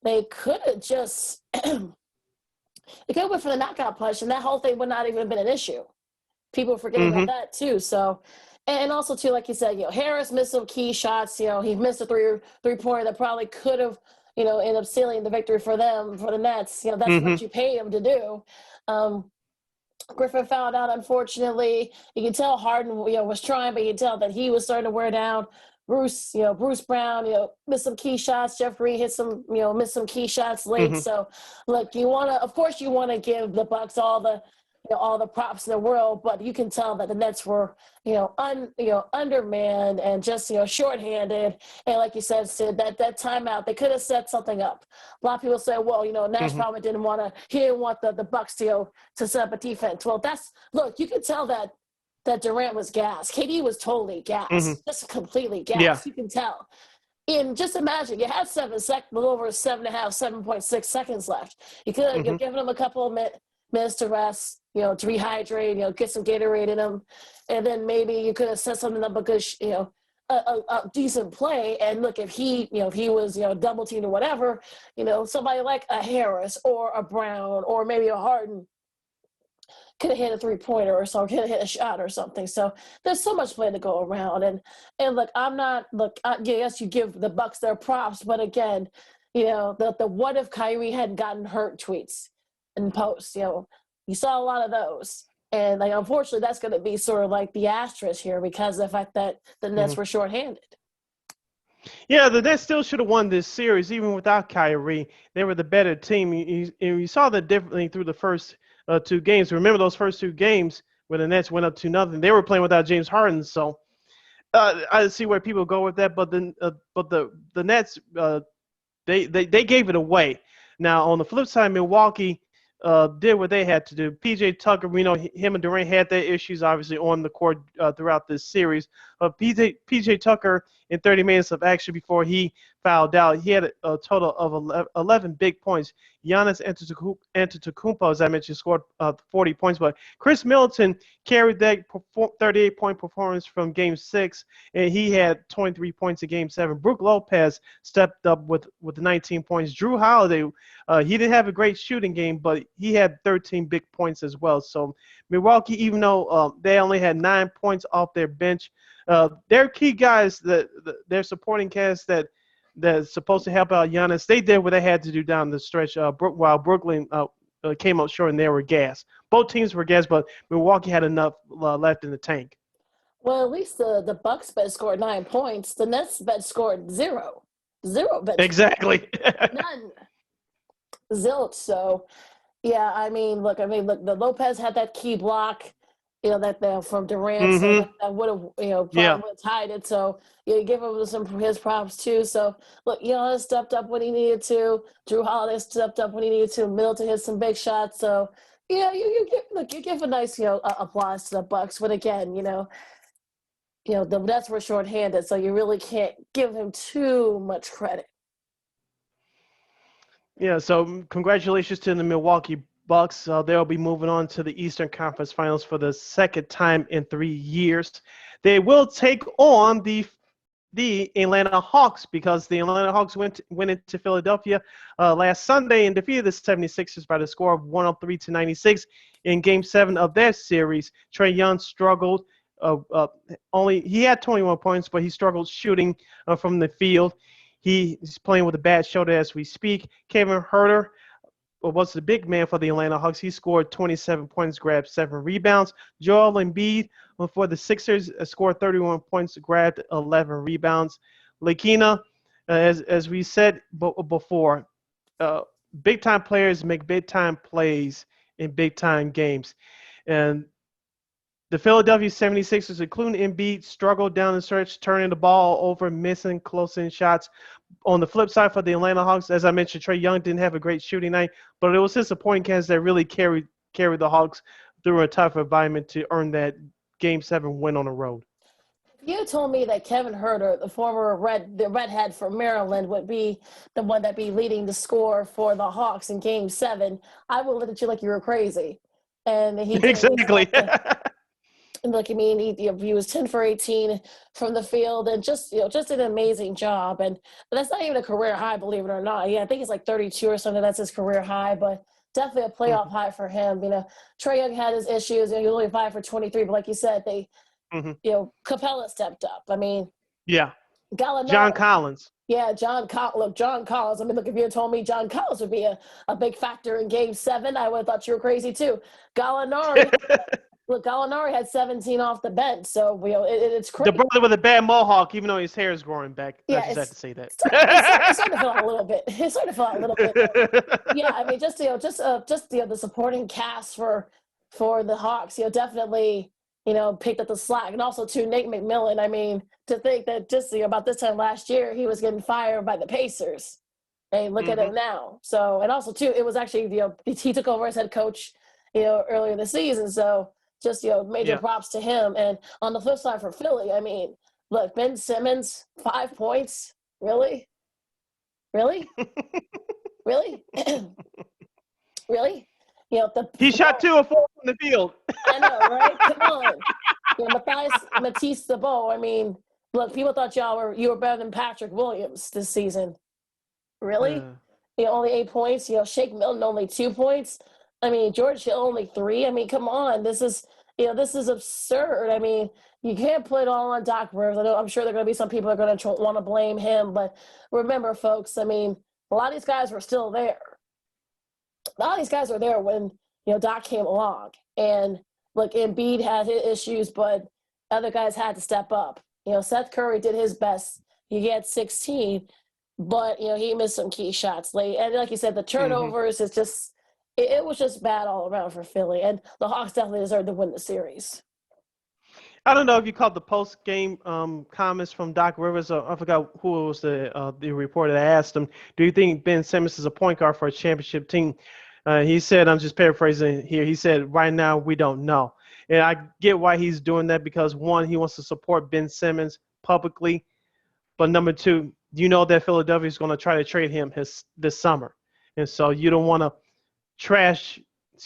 they could have just they could have went for the knockout punch, and that whole thing would not even have been an issue. People forget about that too. So. And also, too, like you said, Harris missed some key shots. He missed a three-pointer that probably could have, ended up sealing the victory for the Nets. That's what you pay him to do. Griffin fouled out, unfortunately. You can tell Harden, was trying, but you can tell that he was starting to wear down. Bruce Brown, missed some key shots. Jeff Green missed some key shots late. So, look, you want to give the Bucks all the props in the world, but you can tell that the Nets were, undermanned and just, shorthanded. And like you said, Sid, that timeout, they could have set something up. A lot of people say, well, Nash probably didn't want the Bucks to set up a defense. Well, you can tell that Durant was gassed. KD was totally gassed, just completely gassed. Yeah. You can tell. And just imagine, you had 7 seconds, a little over 7.5, 7.6 seconds left. You could have given them a couple of minutes to rest, to rehydrate, get some Gatorade in them. And then maybe you could have set something up because, a decent play. And look, if he was, double teamed or whatever, somebody like a Harris or a Brown or maybe a Harden could have hit a 3-pointer or so, could have hit a shot or something. So there's so much play to go around. And look, yes, you give the Bucks their props, but again, the what if Kyrie hadn't gotten hurt tweets and posts, you saw a lot of those. And like, unfortunately, that's going to be sort of like the asterisk here because of the fact that the Nets were shorthanded. Yeah, the Nets still should have won this series even without Kyrie. They were the better team. You saw that differently through the first two games. Remember those first two games when the Nets went up 2-0. They were playing without James Harden, so I see where people go with that. But the Nets they gave it away. Now on the flip side, Milwaukee did what they had to do. PJ Tucker, we know him and Durant had their issues obviously on the court throughout this series. PJ Tucker in 30 minutes of action before he fouled out, he had a total of 11 big points. Giannis Antetokounmpo, as I mentioned, scored 40 points, but Chris Middleton carried that 38-point performance from Game 6, and he had 23 points in Game 7. Brook Lopez stepped up with 19 points. Drew Holiday, he didn't have a great shooting game, but he had 13 big points as well. So Milwaukee, even though they only had 9 points off their bench, their key guys, their supporting cast that's supposed to help out Giannis, they did what they had to do down the stretch. While Brooklyn came up short and they were gassed. Both teams were gassed, but Milwaukee had enough left in the tank. Well, at least the Bucks bench scored 9 points. The Nets bench scored 0 bench. Exactly. None. Zilch. So, yeah, I mean, look, the Lopez had that key block, that from Durant, so that would have, probably would have tied it. So, you give him his props too. So, look, Giannis stepped up when he needed to. Drew Holiday stepped up when he needed to. Middleton hit some big shots. So, you give a nice, applause to the Bucks. But again, the Nets were shorthanded, so you really can't give him too much credit. Yeah, so congratulations to the Milwaukee Bucks. They'll be moving on to the Eastern Conference Finals for the second time in 3 years. They will take on the Atlanta Hawks because the Atlanta Hawks went into Philadelphia last Sunday and defeated the 76ers by the score of 103-96 in Game 7 of their series. Trae Young struggled. He had 21 points, but he struggled shooting from the field. He's playing with a bad shoulder as we speak. Kevin Huerter was the big man for the Atlanta Hawks. He scored 27 points, grabbed 7 rebounds. Joel Embiid for the Sixers scored 31 points, grabbed 11 rebounds. Lakeena, as we said before, big-time players make big-time plays in big-time games. And the Philadelphia 76ers, including Embiid, struggled down the stretch, turning the ball over, missing close-in shots. On the flip side for the Atlanta Hawks, as I mentioned, Trae Young didn't have a great shooting night, but it was his supporting cast that really carried the Hawks through a tough environment to earn that Game 7 win on the road. If you told me that Kevin Huerter, the former redhead from Maryland, would be the one that be leading the score for the Hawks in Game 7, I would look at you like you were crazy. And he did Exactly. And look, I mean, he was 10 for 18 from the field, and just an amazing job. And that's not even a career high, believe it or not. Yeah, I think it's like 32 or something. That's his career high, but definitely a playoff high for him. Trae Young had his issues. He was only 5 for 23, but like you said, Capella stepped up. I mean, yeah, Gallinari, John Collins. Yeah, John Collins. I mean, look, if you had told me John Collins would be a big factor in Game 7, I would have thought you were crazy too. Gallinari. Look, Gallinari had 17 off the bench, so it's crazy. The brother with a bad mohawk, even though his hair is growing back. I just have to say that. It's starting to fill out a little bit. It's starting to fill out a little bit. Yeah, I mean, just the supporting cast for the Hawks, definitely picked up the slack, and also too Nate McMillan. I mean, to think that just about this time last year he was getting fired by the Pacers, and look at him now. So, and also too, it was actually he took over as head coach earlier this season. So. Just, major props to him. And on the flip side for Philly, I mean, look, Ben Simmons, 5 points. Really? Really? Really? Really? He shot 2 of 4 from the field. I know, right? Come on. Matisse Thybulle, I mean, look, people thought you were better than Patrick Williams this season. Really? Only 8 points. Shake Milton, only 2 points. I mean, George Hill only 3. I mean, come on, this is absurd. I mean, you can't put it all on Doc Rivers. I know, I'm sure there are going to be some people that are going to want to blame him, but remember, folks, I mean, a lot of these guys were still there. A lot of these guys were there when Doc came along, and look, Embiid had his issues, but other guys had to step up. Seth Curry did his best. He had 16, but he missed some key shots late, and like you said, the turnovers is just. It was just bad all around for Philly, and the Hawks definitely deserved to win the series. I don't know if you caught the post-game comments from Doc Rivers. I forgot who it was the reporter that asked him, do you think Ben Simmons is a point guard for a championship team? He said, I'm just paraphrasing here, he said, right now we don't know. And I get why he's doing that because, one, he wants to support Ben Simmons publicly. But number two, you know that Philadelphia is going to try to trade him this summer. And so you don't want to trash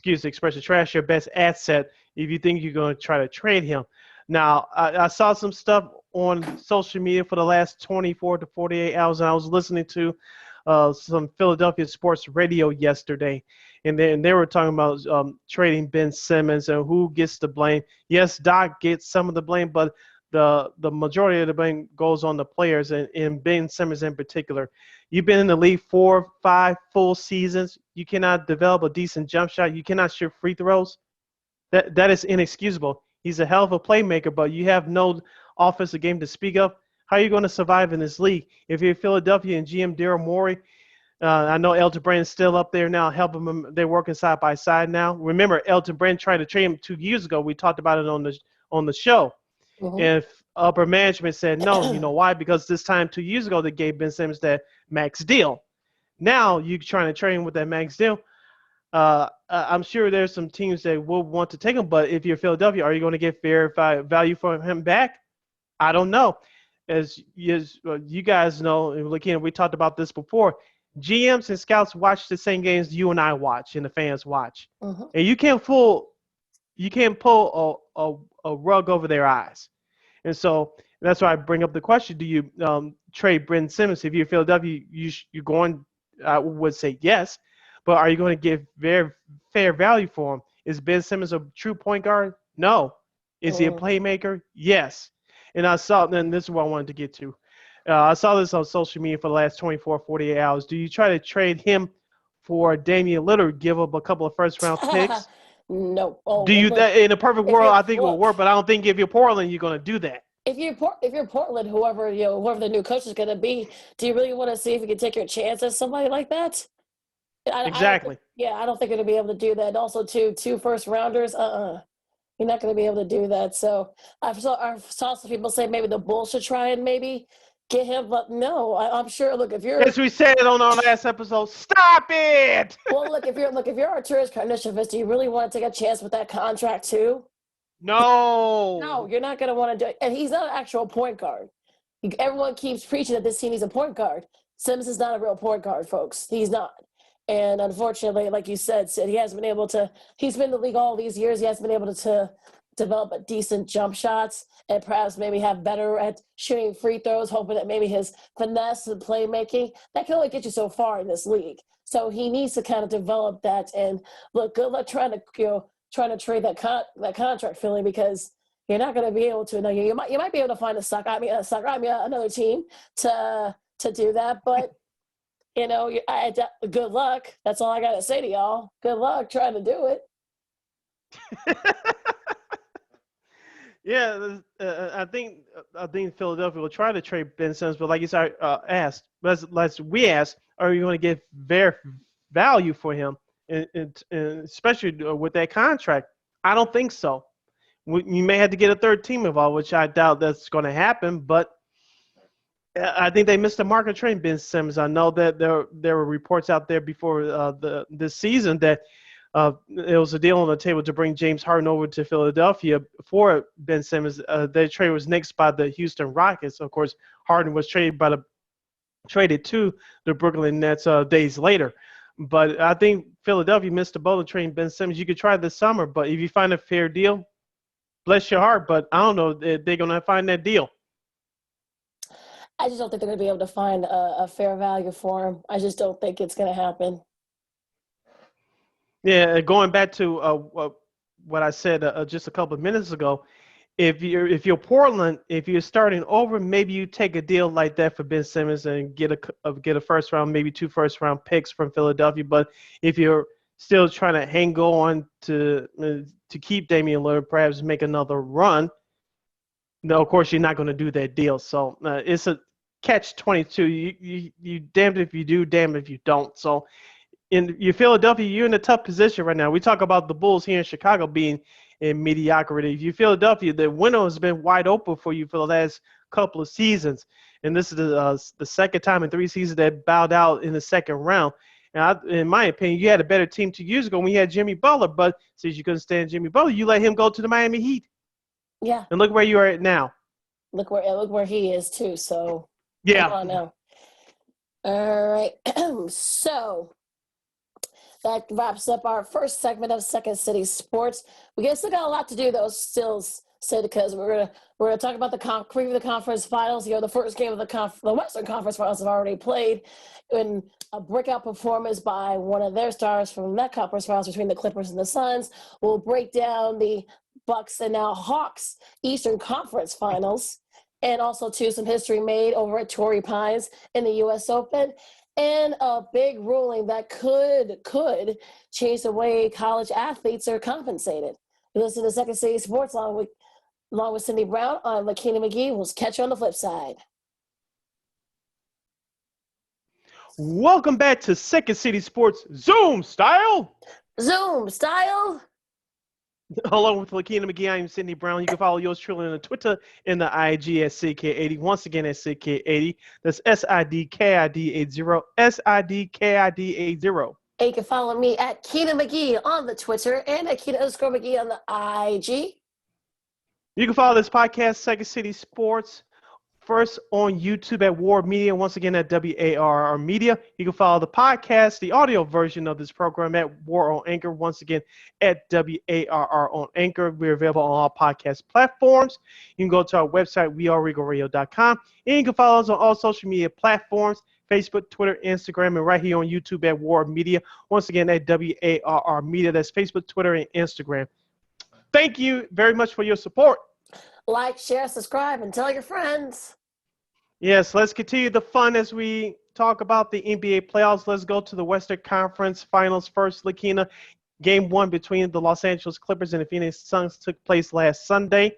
your best asset if you think you're going to try to trade him. Now, I saw some stuff on social media for the last 24 to 48 hours, and I was listening to some Philadelphia sports radio yesterday, and they were talking about trading Ben Simmons and who gets the blame. Yes, Doc gets some of the blame, but the majority of the blame goes on the players, and Ben Simmons in particular. You've been in the league 4, 5 full seasons. You cannot develop a decent jump shot. You cannot shoot free throws. That is inexcusable. He's a hell of a playmaker, but you have no offensive game to speak of. How are you going to survive in this league? If you're Philadelphia and GM Daryl Morey, I know Elton Brand's still up there now helping them. They're working side by side now. Remember, Elton Brand tried to trade him 2 years ago. We talked about it on the show. If upper management said no, you know why? Because this time 2 years ago they gave Ben Simmons that max deal. Now you're trying to trade him with that max deal. I'm sure there's some teams that will want to take him, but if you're Philadelphia, are you going to get fair value for him back? I don't know. As you guys know, and again, we talked about this before, GMs and scouts watch the same games you and I watch and the fans watch. And you can't pull a rug over their eyes. And so that's why I bring up the question: do you trade Ben Simmons? If you're Philadelphia, you're going. I would say yes, but are you going to give very fair value for him? Is Ben Simmons a true point guard? No. Is he a playmaker? Yes. And I saw, and this is what I wanted to get to. I saw this on social media for the last 24, 48 hours. Do you try to trade him for Damian Lillard, give up a couple of first-round picks? No. Do you that in a perfect world? I think it will work, but I don't think if you're Portland, you're going to do that. If you're Portland, whoever the new coach is going to be, do you really want to see if you can take your chance at somebody like that? Exactly. I don't think you're going to be able to do that. And also, two first-rounders, you're not going to be able to do that. So I saw some people say maybe the Bulls should try and maybe get him, but no, I'm sure. Look, if you're as we said it on our last episode, stop it. Well, look, if you're Arturas Karnisovas, do you really want to take a chance with that contract too? No, you're not going to want to do it. And he's not an actual point guard. Everyone keeps preaching that this team needs a point guard. Simmons is not a real point guard, folks. He's not. And unfortunately, like you said, Sid, he hasn't been able to – he's been in the league all these years. He hasn't been able to develop a decent jump shots and perhaps maybe have better at shooting free throws, hoping that maybe his finesse and playmaking, that can only get you so far in this league. So he needs to kind of develop that. And look, good luck trying to trade that contract, Philly, because you're not going to be able to. No, you might be able to find another team to do that, but good luck. That's all I got to say to y'all. Good luck trying to do it. Yeah, I think Philadelphia will try to trade Ben Simmons, but like you said, we asked, are you going to get fair value for him, and especially with that contract? I don't think so. You may have to get a third team involved, which I doubt that's going to happen, but I think they missed the mark on trading Ben Simmons. I know that there were reports out there before this season that it was a deal on the table to bring James Harden over to Philadelphia for Ben Simmons. The trade was nixed by the Houston Rockets. Of course, Harden was traded to the Brooklyn Nets days later. But I think Philadelphia missed the boat on trading Ben Simmons. You could try this summer, but if you find a fair deal, bless your heart. But I don't know if they're going to find that deal. I just don't think they're going to be able to find a fair value for him. I just don't think it's going to happen. Yeah, going back to what I said just a couple of minutes ago, if you're Portland, if you're starting over, maybe you take a deal like that for Ben Simmons and get a first round, maybe 2 first round picks from Philadelphia. But if you're still trying to hang on to keep Damian Lillard, perhaps make another run, no, of course you're not going to do that deal. So it's a catch-22. You damned if you do, damned if you don't. So in your Philadelphia, you're in a tough position right now. We talk about the Bulls here in Chicago being in mediocrity. If you Philadelphia, the window has been wide open for you for the last couple of seasons, and this is the second time in 3 seasons that bowed out in the second round. And in my opinion, you had a better team 2 years ago when you had Jimmy Butler, but since you couldn't stand Jimmy Butler, you let him go to the Miami Heat, Yeah. and look where you are at now. Look where he is too. So Yeah. come on now. All right. So that wraps up our first segment of Second City Sports. We still got a lot to do though, still, Sid, because we're gonna talk about preview the conference finals. The first game of the Western Conference Finals have already played, in a breakout performance by one of their stars from that conference finals between the Clippers and the Suns. We'll break down the Bucks and now Hawks Eastern Conference Finals, and also too some history made over at Torrey Pines in the U.S. Open, and a big ruling that could change the way college athletes are compensated. You listen to Second City Sports along with Cindy Brown on Lakeena McGee. We'll catch you on the flip side. Welcome back to Second City Sports Zoom style. Zoom style. Along with Lakeena McGee, I'm Cindy Brown. You can follow yours truly on the Twitter and the IG at CK80. Once again, at CK80. That's SIDKID80. SIDKID80. And you can follow me at Keena McGee on the Twitter and at Keena_McGee on the IG. You can follow this podcast, Second City Sports, first on YouTube at War Media. Once again, at WARR Media. You can follow the podcast, the audio version of this program, at War on Anchor. Once again, at WARR on Anchor. We're available on all podcast platforms. You can go to our website, weareregalradio.com. And you can follow us on all social media platforms, Facebook, Twitter, Instagram, and right here on YouTube at War Media. Once again, at WARR Media. That's Facebook, Twitter, and Instagram. Thank you very much for your support. Like, share, subscribe, and tell your friends. Yes, let's continue the fun as we talk about the NBA playoffs. Let's go to the Western Conference Finals first, Lakeena. Game 1 between the Los Angeles Clippers and the Phoenix Suns took place last Sunday.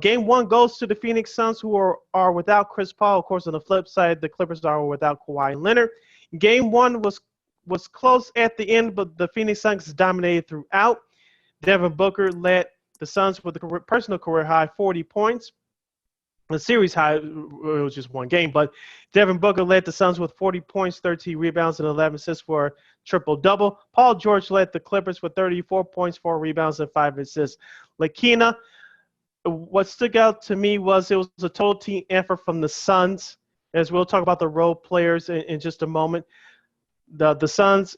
Game 1 goes to the Phoenix Suns, who are without Chris Paul. Of course, on the flip side, the Clippers are without Kawhi Leonard. Game 1 was close at the end, but the Phoenix Suns dominated throughout. Devin Booker led the Suns with a personal career high 40 points. The series high, it was just one game, but Devin Booker led the Suns with 40 points, 13 rebounds, and 11 assists for a triple-double. Paul George led the Clippers with 34 points, 4 rebounds, and 5 assists. Lakeena, what stuck out to me was it was a total team effort from the Suns, as we'll talk about the role players in just a moment. The Suns,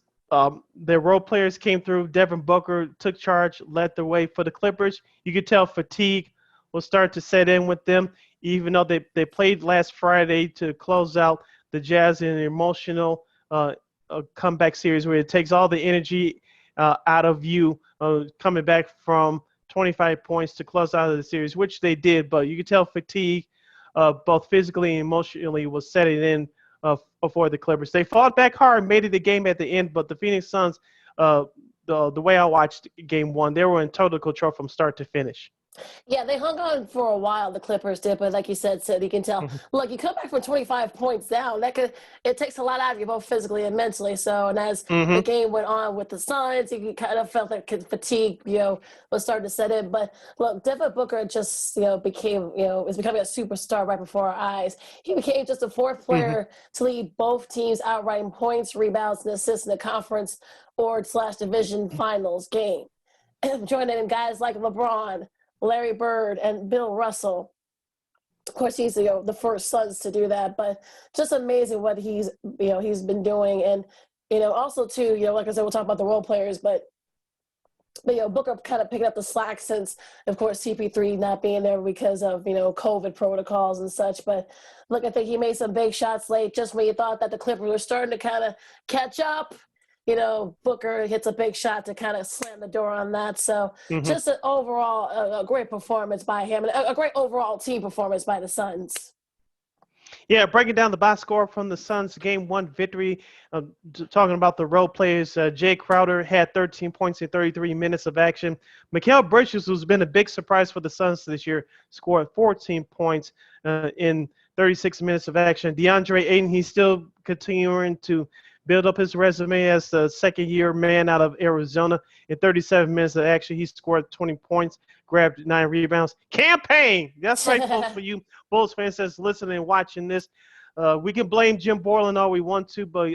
their role players came through. Devin Booker took charge, led the way for the Clippers. You could tell fatigue will start to set in with them, even though they played last Friday to close out the Jazz in an emotional comeback series where it takes all the energy out of you coming back from 25 points to close out of the series, which they did. But you could tell fatigue, both physically and emotionally, was setting in for the Clippers. They fought back hard, made it a game at the end, but the Phoenix Suns, the way I watched Game 1, they were in total control from start to finish. Yeah, they hung on for a while, the Clippers did, but like you said, Sid, you can tell. Look, you come back from 25 points down, it takes a lot out of you, both physically and mentally. So, and as the game went on with the Suns, you kind of felt that fatigue, was starting to set in. But look, Devin Booker just, became, is becoming a superstar right before our eyes. He became just the fourth player to lead both teams outright in points, rebounds, and assists in the conference /division finals game. Joining in guys like LeBron, Larry Bird, and Bill Russell. Of course, he's the first Suns to do that, but just amazing what he's been doing. And also too, like I said, we'll talk about the role players, but Booker kind of picking up the slack since, of course, CP3 not being there because of COVID protocols and such. But look, I think he made some big shots late, just when you thought that the Clippers were starting to kind of catch up. Booker hits a big shot to kind of slam the door on that. So Mm-hmm. just an overall a great performance by him, and a great overall team performance by the Suns. Yeah, breaking down the box score from the Suns' Game 1 victory, talking about the role players, Jay Crowder had 13 points in 33 minutes of action. Mikal Bridges, who's been a big surprise for the Suns this year, scored 14 points in 36 minutes of action. DeAndre Ayton, he's still continuing to build up his resume as the second-year man out of Arizona. In 37 minutes of action, he scored 20 points, grabbed 9 rebounds. Campaign! That's right, folks, for you Bulls fans that's listening and watching this. We can blame Jim Borland all we want to, but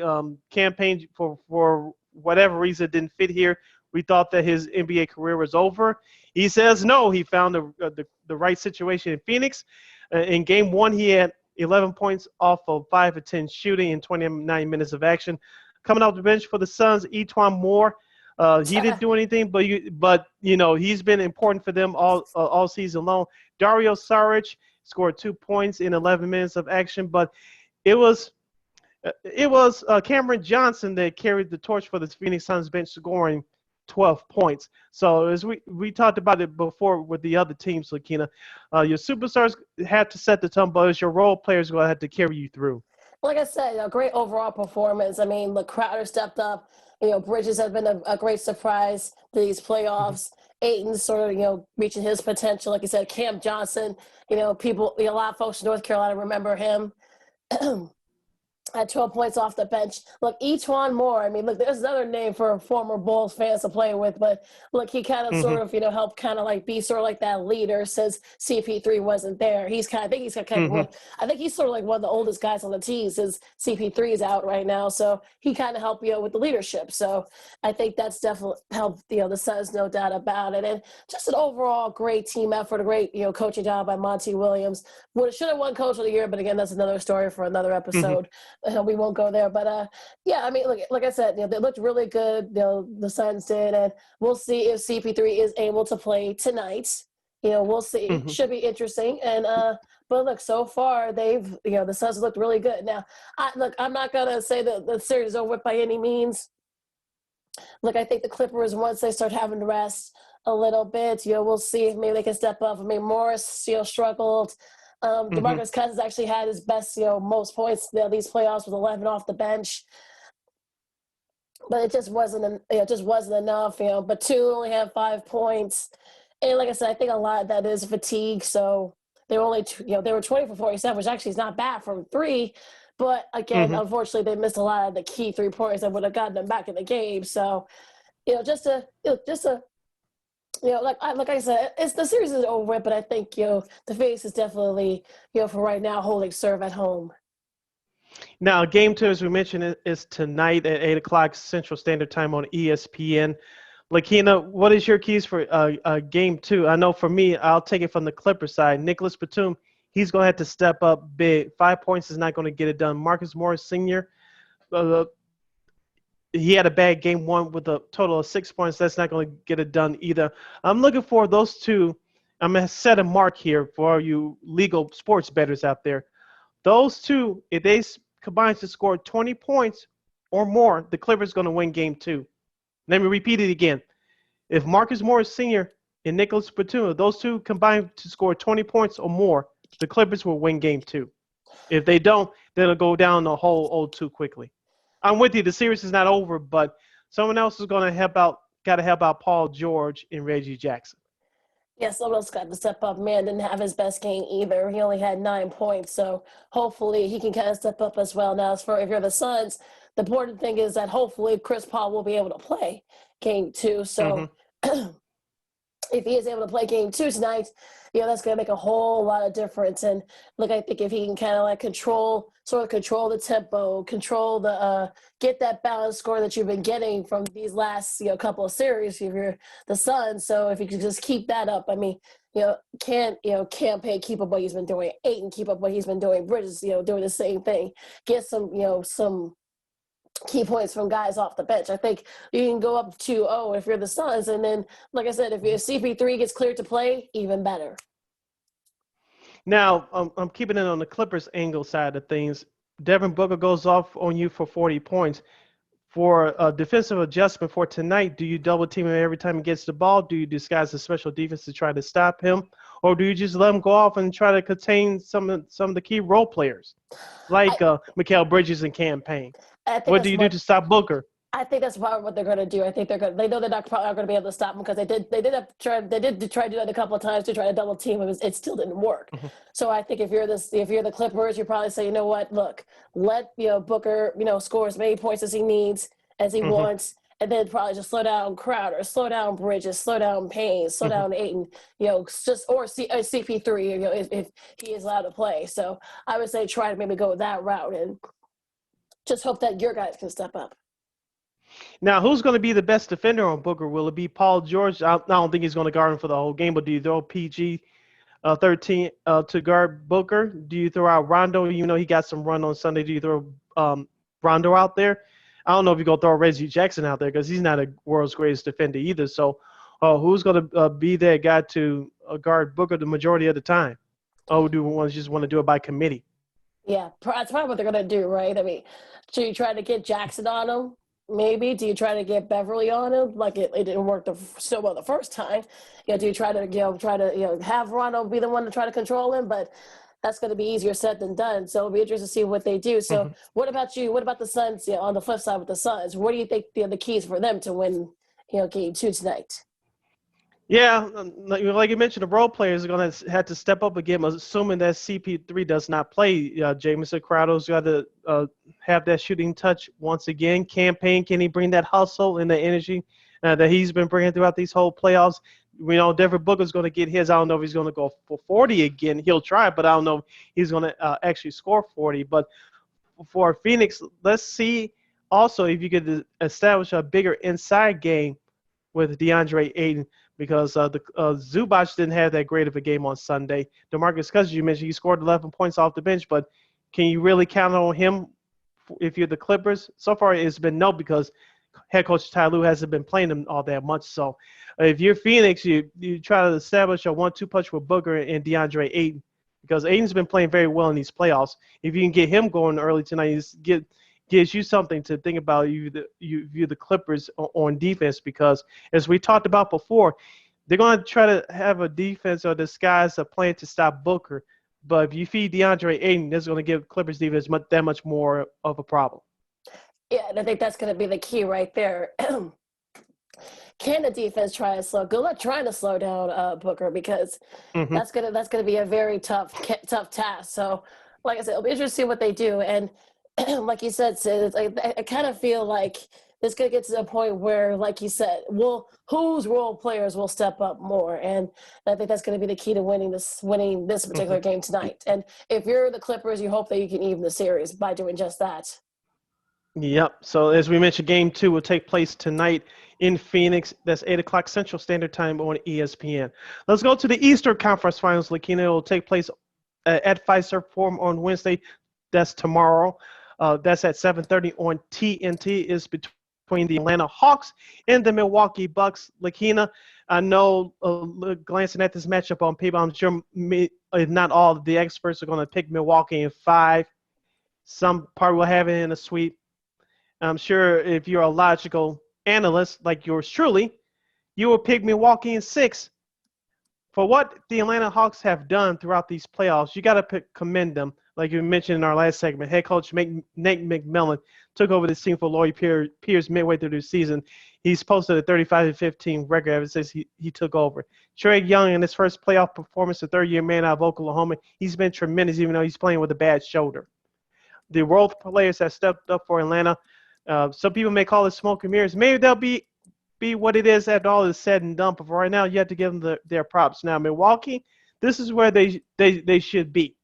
campaign for whatever reason didn't fit here. We thought that his NBA career was over. He says no. He found the right situation in Phoenix. In Game 1, he had 11 points off of 5 of 10 shooting in 29 minutes of action. Coming off the bench for the Suns, Etwan Moore. He didn't do anything, but he's been important for them all season long. Dario Saric scored 2 points in 11 minutes of action, but it was Cameron Johnson that carried the torch for the Phoenix Suns bench, scoring 12 points. So as we talked about it before with the other teams, Lakeena, your superstars had to set the tone, but as your role players going to have to carry you through. Like I said, a great overall performance. I mean, Crowder stepped up. Bridges has been a great surprise to these playoffs. Ayton's sort of, reaching his potential. Like you said, Cam Johnson, people, a lot of folks in North Carolina remember him. At 12 points off the bench. Look, Etwan Moore. I mean, look, there's another name for former Bulls fans to play with, but look, he kind of sort of, helped kind of like be sort of like that leader since CP3 wasn't there. I think he's sort of like one of the oldest guys on the team since CP3 is out right now. So he kind of helped, with the leadership. So I think that's definitely helped, the Suns, no doubt about it. And just an overall great team effort, a great, coaching job by Monty Williams. Should have won Coach of the Year, but again, that's another story for another episode. We won't go there, but yeah, I mean, look, like I said, they looked really good. The Suns did, and we'll see if CP3 is able to play tonight. We'll see. Should be interesting. And but look, so far the Suns looked really good. Now, I'm not gonna say that the series is over by any means. Look, I think the Clippers, once they start having to rest a little bit, we'll see if maybe they can step up. I mean, Morris, struggled. DeMarcus Cousins actually had his best, most points these playoffs with 11 off the bench, but it just wasn't enough. Batum only had 5 points, and like I said, I think a lot of that is fatigue. So they were only, they were 20 for 47, which actually is not bad from 3. But again, unfortunately, they missed a lot of the key 3 points that would have gotten them back in the game. So, just a like I said, the series is over, but I think the Phoenix is definitely for right now holding serve at home. Now, Game 2, as we mentioned, is tonight at 8:00 Central Standard Time on ESPN. Lakeena, what is your keys for Game 2? I know for me, I'll take it from the Clippers side. Nicholas Batum, he's going to have to step up big. 5 points is not going to get it done. Marcus Morris Sr., he had a bad Game 1 with a total of 6 points. That's not going to get it done either. I'm looking for those two. I'm going to set a mark here for you legal sports bettors out there. Those two, if they combine to score 20 points or more, the Clippers are going to win Game 2. Let me repeat it again. If Marcus Morris Sr. and Nicholas Batum, those two combine to score 20 points or more, the Clippers will win Game 2. If they don't, then it'll go down the whole 0-2 quickly. I'm with you. The series is not over, but someone else is going to got to help out Paul George and Reggie Jackson. Yeah, someone else got to step up. Man didn't have his best game either. He only had 9 points, so hopefully he can kind of step up as well. Now, as for if you're the Suns, the important thing is that hopefully Chris Paul will be able to play Game 2. So if he is able to play Game 2 tonight, that's going to make a whole lot of difference. And look, I think if he can kind of like control the tempo, control the get that balanced score that you've been getting from these last couple of series if you're the Suns. So if you could just keep that up, I mean, Campaign keep up what he's been doing, Ayton keep up what he's been doing, Bridges doing the same thing, get some key points from guys off the bench. I think you can go up 2-0 if you're the Suns, and then, like I said, if your CP3 gets cleared to play, even better. Now, I'm keeping it on the Clippers angle side of things. Devin Booker goes off on you for 40 points. For a defensive adjustment for tonight, do you double team him every time he gets the ball? Do you disguise a special defense to try to stop him? Or do you just let him go off and try to contain some of the key role players, like Mikal Bridges and Campaign? I think What do that's you do what to stop Booker? I think that's probably what they're going to do. I think they know they're not probably going to be able to stop him because they did try to do that a couple of times to try to double team him. It still didn't work. Mhm, So I think if you're the Clippers, you probably say, you know what, look, let Booker score as many points as he needs, as he mhm, wants, and then probably just slow down Crowder, slow down Bridges, slow down Payne, slow mhm. down Ayton, just or CP3, if he is allowed to play. So I would say try to maybe go that route and just hope that your guys can step up. Now, who's going to be the best defender on Booker? Will it be Paul George? I don't think he's going to guard him for the whole game, but do you throw PG 13 to guard Booker? Do you throw out Rondo? You know he got some run on Sunday. Do you throw Rondo out there? I don't know if you're going to throw Reggie Jackson out there because he's not a world's greatest defender either. So who's going to be that guy to guard Booker the majority of the time? Oh, do we just want to do it by committee? Yeah, that's probably what they're going to do, right? I mean, do you try to get Jackson on him? Maybe. Do you try to get Beverly on him? Like it didn't work so well the first time. Do you try to have Rondo be the one to try to control him? But that's going to be easier said than done. So it'll be interesting to see what they do. So Mhm. what about you? What about the Suns? On the flip side with the Suns, what do you think the keys for them to win? Game 2 tonight. Yeah, like you mentioned, the role players are going to have to step up again, assuming that CP3 does not play. Jamison Crowder's got to have that shooting touch once again. Campaign, can he bring that hustle and the energy that he's been bringing throughout these whole playoffs? We know Devin Booker's going to get his. I don't know if he's going to go for 40 again. He'll try, but I don't know if he's going to actually score 40. But for Phoenix, let's see also if you could establish a bigger inside game with DeAndre Ayton because the Zubac didn't have that great of a game on Sunday. DeMarcus Cousins, you mentioned, he scored 11 points off the bench, but can you really count on him if you're the Clippers? So far, it's been no because head coach Ty Lue hasn't been playing them all that much. So if you're Phoenix, you try to establish a 1-2 punch with Booker and DeAndre Ayton because Ayton's been playing very well in these playoffs. If you can get him going early tonight, gives you something to think about. You view the Clippers on defense because, as we talked about before, they're going to try to have a defense or disguise a plan to stop Booker. But if you feed DeAndre Ayton, that's going to give Clippers defense that much more of a problem. Yeah, and I think that's going to be the key right there. Can the defense try to good luck trying to slow down Booker because Mm-hmm. that's gonna be a very tough task. So, like I said, it'll be interesting to see what they do. And like you said, Sid, I kind of feel like it's gonna get to the point where, like you said, whose role players will step up more, and I think that's gonna be the key to winning this particular game tonight. And if you're the Clippers, you hope that you can even the series by doing just that. Yep. So as we mentioned, Game 2 will take place tonight in Phoenix. That's 8 o'clock Central Standard Time on ESPN. Let's go to the Eastern Conference Finals. Lakeena, it will take place at Fiserv Forum on Wednesday. That's tomorrow. That's at 7:30 on TNT. It's between the Atlanta Hawks and the Milwaukee Bucks. Lakeena, I know glancing at this matchup on paper, I'm sure if not all of the experts are going to pick Milwaukee in 5. Some probably will have it in a sweep. I'm sure if you're a logical analyst like yours truly, you will pick Milwaukee in 6. For what the Atlanta Hawks have done throughout these playoffs, you got to commend them. Like you mentioned in our last segment, head coach Nate McMillan took over this team for Lloyd Pierce midway through the season. He's posted a 35-15 record ever since he took over. Trae Young, in his first playoff performance, the third-year man out of Oklahoma, he's been tremendous even though he's playing with a bad shoulder. The role players have stepped up for Atlanta. Some people may call it smoke and mirrors. Maybe they'll be what it is after all is said and done. But for right now, you have to give them their props. Now, Milwaukee, this is where they should be.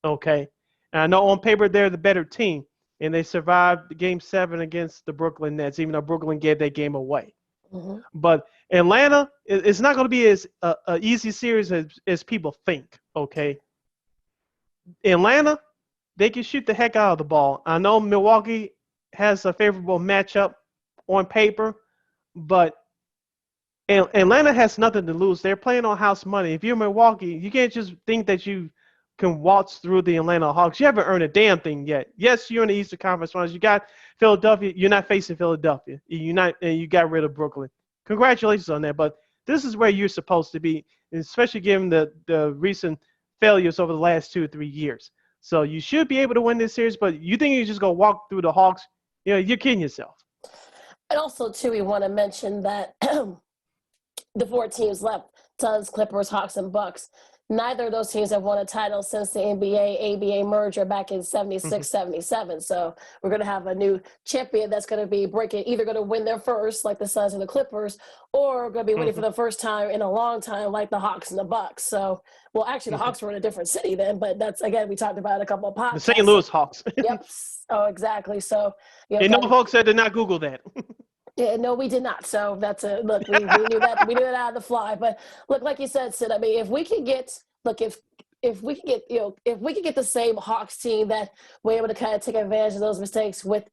Okay. And I know on paper they're the better team, and they survived Game 7 against the Brooklyn Nets, even though Brooklyn gave that game away. Mm-hmm. But Atlanta, it's not going to be as easy series as people think. Okay. Atlanta, they can shoot the heck out of the ball. I know Milwaukee has a favorable matchup on paper, but Atlanta has nothing to lose. They're playing on house money. If you're Milwaukee, you can't just think that you can waltz through the Atlanta Hawks. You haven't earned a damn thing yet. Yes, you're in the Eastern Conference Finals. You got Philadelphia. You're not facing Philadelphia. And you got rid of Brooklyn. Congratulations on that. But this is where you're supposed to be, especially given the recent failures over the last 2 or 3 years. So you should be able to win this series. But you think you're just gonna walk through the Hawks? You're kidding yourself. And also, too, we want to mention that the 4 teams left, Suns, Clippers, Hawks, and Bucks. Neither of those teams have won a title since the NBA-ABA merger back in 76, 77. So we're going to have a new champion that's going to be either going to win their first, like the Suns and the Clippers, or going to be winning for the first time in a long time, like the Hawks and the Bucks. So, well, actually, the Hawks were in a different city then, but that's, again, we talked about it a couple of podcasts. The St. Louis Hawks. Yep. Oh, exactly. So, and no folks said to not Google that. Yeah, no, we did not. So that's a look. We knew that. We knew that out of the fly. But look, like you said, Sid. I mean, if we could get if we could get if we could get the same Hawks team that we're able to kind of take advantage of those mistakes with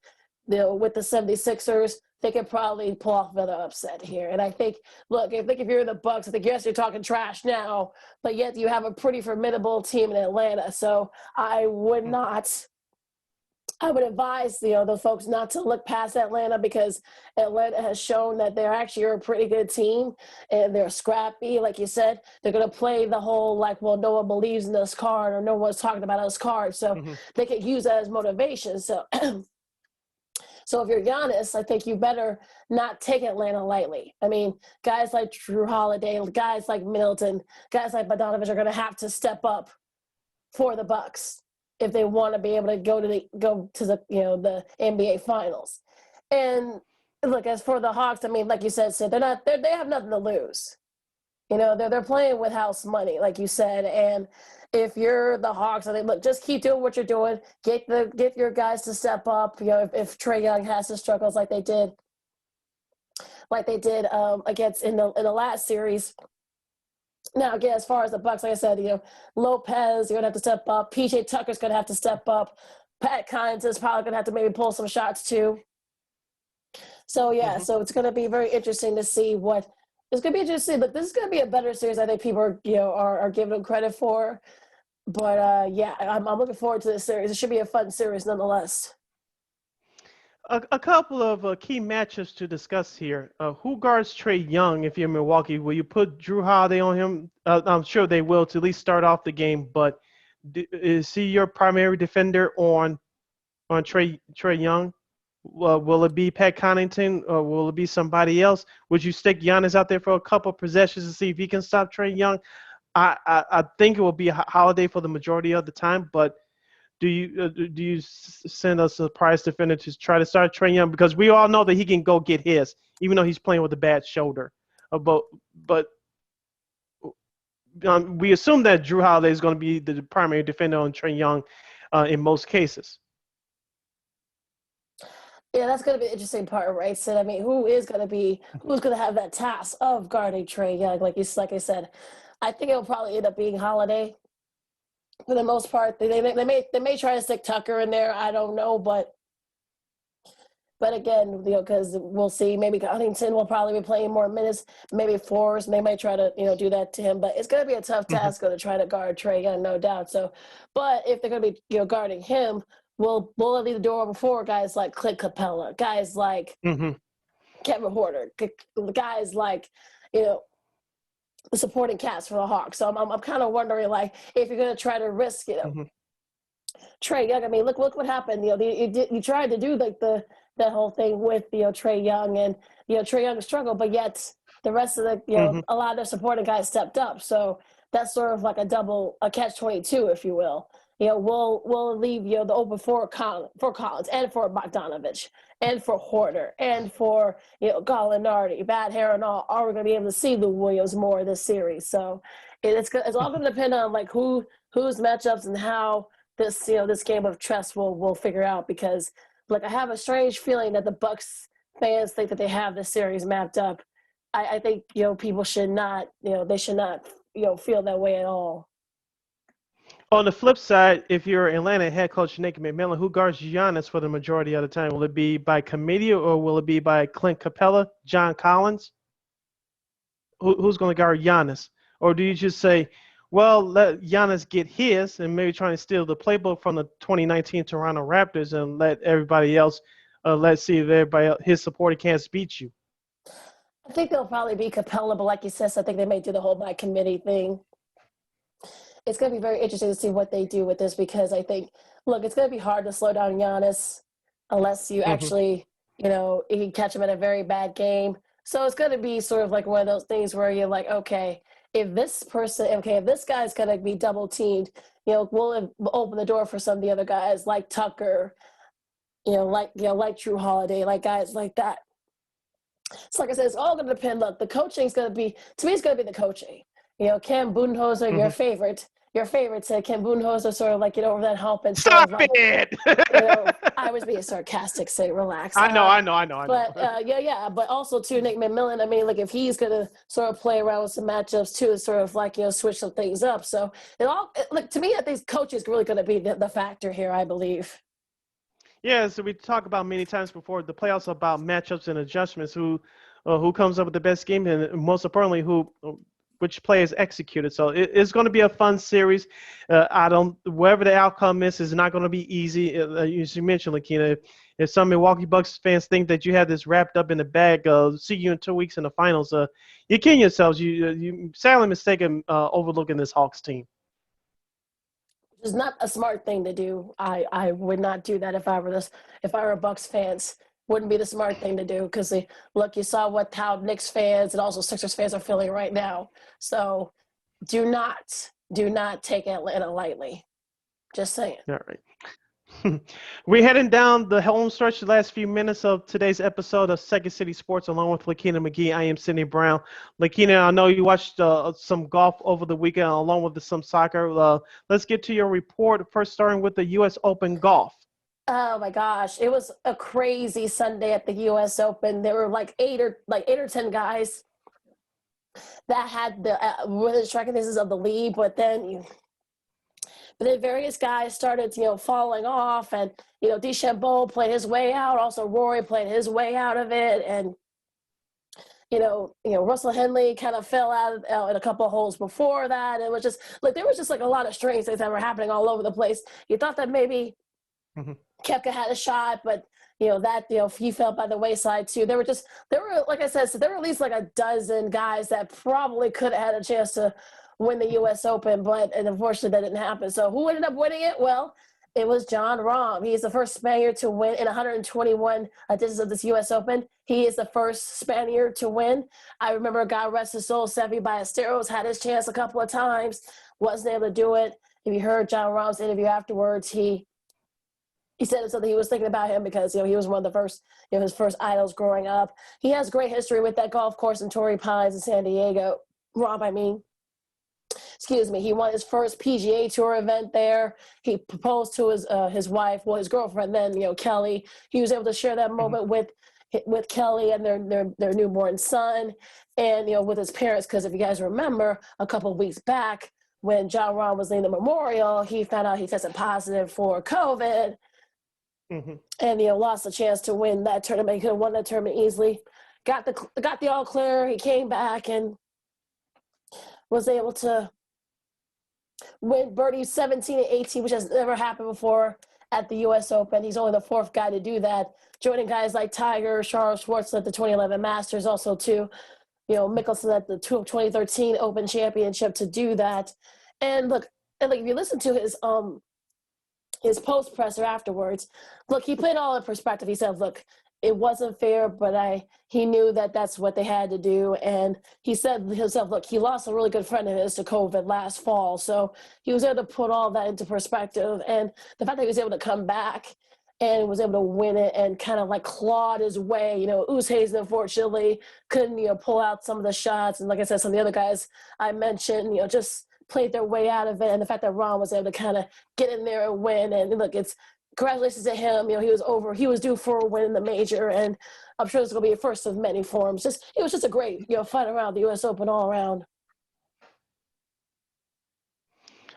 the 76ers, they could probably pull off another upset here. And I think, look, if you're in the Bucks, I think yes, you're talking trash now, but yet you have a pretty formidable team in Atlanta. So I would not. I would advise, the folks not to look past Atlanta, because Atlanta has shown that they're actually a pretty good team and they're scrappy. Like you said, they're going to play the whole, like, well, no one believes in us card, or no one's talking about us card. So they could use that as motivation. So, so if you're Giannis, I think you better not take Atlanta lightly. I mean, guys like Drew Holiday, guys like Middleton, guys like Bogdanovich are going to have to step up for the Bucks if they want to be able to go to the NBA Finals. And look, as for the Hawks, I mean, like you said, Sid, they have nothing to lose. They're playing with house money, like you said. And if you're the Hawks, I think, look, just keep doing what you're doing. Get your guys to step up. If Trae Young has his struggles like they did against in the last series. Now, again, as far as the Bucks, like I said, Lopez, you're going to have to step up. PJ Tucker's going to have to step up. Pat Kynes is probably going to have to maybe pull some shots too. So, yeah, so it's going to be very interesting to see it's going to be interesting. But this is going to be a better series I think people are giving them credit for. But, yeah, I'm looking forward to this series. It should be a fun series nonetheless. A couple of key matchups to discuss here. Who guards Trae Young if you're Milwaukee? Will you put Drew Holiday on him? I'm sure they will to at least start off the game. But is he your primary defender on Trae Young? Will it be Pat Connaughton, or will it be somebody else? Would you stick Giannis out there for a couple possessions to see if he can stop Trae Young? I think it will be Holiday for the majority of the time, but do you send a surprise defender to try to start Trae Young? Because we all know that he can go get his, even though he's playing with a bad shoulder. But we assume that Drew Holiday is going to be the primary defender on Trae Young in most cases. Yeah, that's going to be the interesting part, right, Sid? I mean, who's going to have that task of guarding Trae Young? Like I said, I think it'll probably end up being Holiday. For the most part, they may try to stick Tucker in there. I don't know, but again, because we'll see. Maybe Huntington will probably be playing more minutes, maybe fours, and they might try to do that to him. But it's going to be a tough task to try to guard Trae Young, no doubt. So, but if they're going to be guarding him, we'll leave the door open for guys like Clint Capella, guys like Kevin Porter, guys like the supporting cast for the Hawks. So I'm kind of wondering, like, if you're going to try to risk, Trae Young. I mean, look what happened. You tried to do like that whole thing with Trae Young, and Trae Young struggled, but yet the rest of the a lot of their supporting guys stepped up. So that's sort of like a catch-22, if you will. We'll leave the open for Collins and for Bogdanovich and for Horter and for Gallinari, Bad Hair, and all. Are we going to be able to see Lou Williams more this series? So it's all going to depend on like who's matchups and how this game of chess will figure out. Because like I have a strange feeling that the Bucks fans think that they have this series mapped up. I think people should not they should not feel that way at all. On the flip side, if you're Atlanta head coach Nick McMillan, who guards Giannis for the majority of the time? Will it be by committee, or will it be by Clint Capella, John Collins? Who's going to guard Giannis? Or do you just say, Well, let Giannis get his and maybe try and steal the playbook from the 2019 Toronto Raptors and let everybody else, let's see if his supporter can't beat you. I think they'll probably be Capella, but like you said, I think they may do the whole by committee thing. It's going to be very interesting to see what they do with this because I think, look, it's going to be hard to slow down Giannis unless you actually, you can catch him in a very bad game. So it's going to be sort of like one of those things where you're like, okay, if this guy's going to be double teamed, we'll open the door for some of the other guys like Tucker, like Drew Holiday, like guys like that. So like I said, it's all going to depend. Look, the coaching's going to be, to me, it's going to be the coaching. Cam Budenholzer, your favorite said Ken Budenholzer sort of like get over that hump and sort of Stop like, it! I was being sarcastic, say relax. I know. But but also too, Nick McMillan, I mean, like if he's going to sort of play around with some matchups too, sort of like, switch some things up. So to me, I think coach is really going to be the factor here, I believe. Yeah, so we talked about many times before the playoffs about matchups and adjustments, who comes up with the best game, and most importantly, which players executed. So it's going to be a fun series. Wherever the outcome is not going to be easy. As you mentioned, Lakeena, if some Milwaukee Bucks fans think that you have this wrapped up in the bag, see you in 2 weeks in the finals, you're kidding yourselves. You sadly mistaken overlooking this Hawks team. Which is not a smart thing to do. I would not do that if I were a Bucks fans. Wouldn't be the smart thing to do because look, you saw how Knicks fans and also Sixers fans are feeling right now. So do not take Atlanta lightly. Just saying. All right. We're heading down the home stretch the last few minutes of today's episode of Second City Sports along with Lakeena McGee. I am Sidney Brown. Lakeena, I know you watched some golf over the weekend along with some soccer. Let's get to your report, first starting with the U.S. Open golf. Oh my gosh, it was a crazy Sunday at the U.S. Open. There were like eight or 10 guys that had the within striking distance of the lead, but then various guys started falling off, and DeChambeau played his way out. Also, Rory played his way out of it, and Russell Henley kind of fell out in a couple of holes before that. It was just like there was just like a lot of strange things that were happening all over the place. You thought that maybe. Koepka had a shot, but he fell by the wayside too. There were like I said, so there were at least like a dozen guys that probably could have had a chance to win the U.S. Open, and unfortunately that didn't happen. So who ended up winning it? Well, it was Jon Rahm. He is the first Spaniard to win in 121 editions of this U.S. Open. He is the first Spaniard to win. I remember, God rest his soul, Seve Ballesteros had his chance a couple of times, wasn't able to do it. If you heard Jon Rahm's interview afterwards, he said something he was thinking about him because, he was one of the first, his first idols growing up. He has great history with that golf course in Torrey Pines in San Diego. He won his first PGA Tour event there. He proposed to his wife, his girlfriend then, Kelly. He was able to share that moment with Kelly and their newborn son and, with his parents. Because if you guys remember, a couple of weeks back when Jon Rahm was in the memorial, he found out he tested positive for COVID. And lost the chance to win that tournament. He could have won that tournament easily. Got the all clear. He came back and was able to win birdie 17 and 18, which has never happened before at the U.S. Open. He's only the fourth guy to do that, joining guys like Tiger, Charles Schwartz at the 2011 Masters, also too. Mickelson at the 2013 Open Championship to do that. And look, if you listen to his post presser afterwards, look, he put it all in perspective. He said, look, it wasn't fair, but he knew that that's what they had to do. And he said himself, look, he lost a really good friend of his to COVID last fall. So he was able to put all that into perspective. And the fact that he was able to come back and was able to win it and kind of like clawed his way, Oosthuizen, unfortunately, couldn't, pull out some of the shots. And like I said, some of the other guys I mentioned, just played their way out of it, and the fact that Rahm was able to kind of get in there and win. And look, it's congratulations to him. He was due for a win in the major, and I'm sure it's going to be a first of many for him. It was just a great, fun around the U.S. Open all around.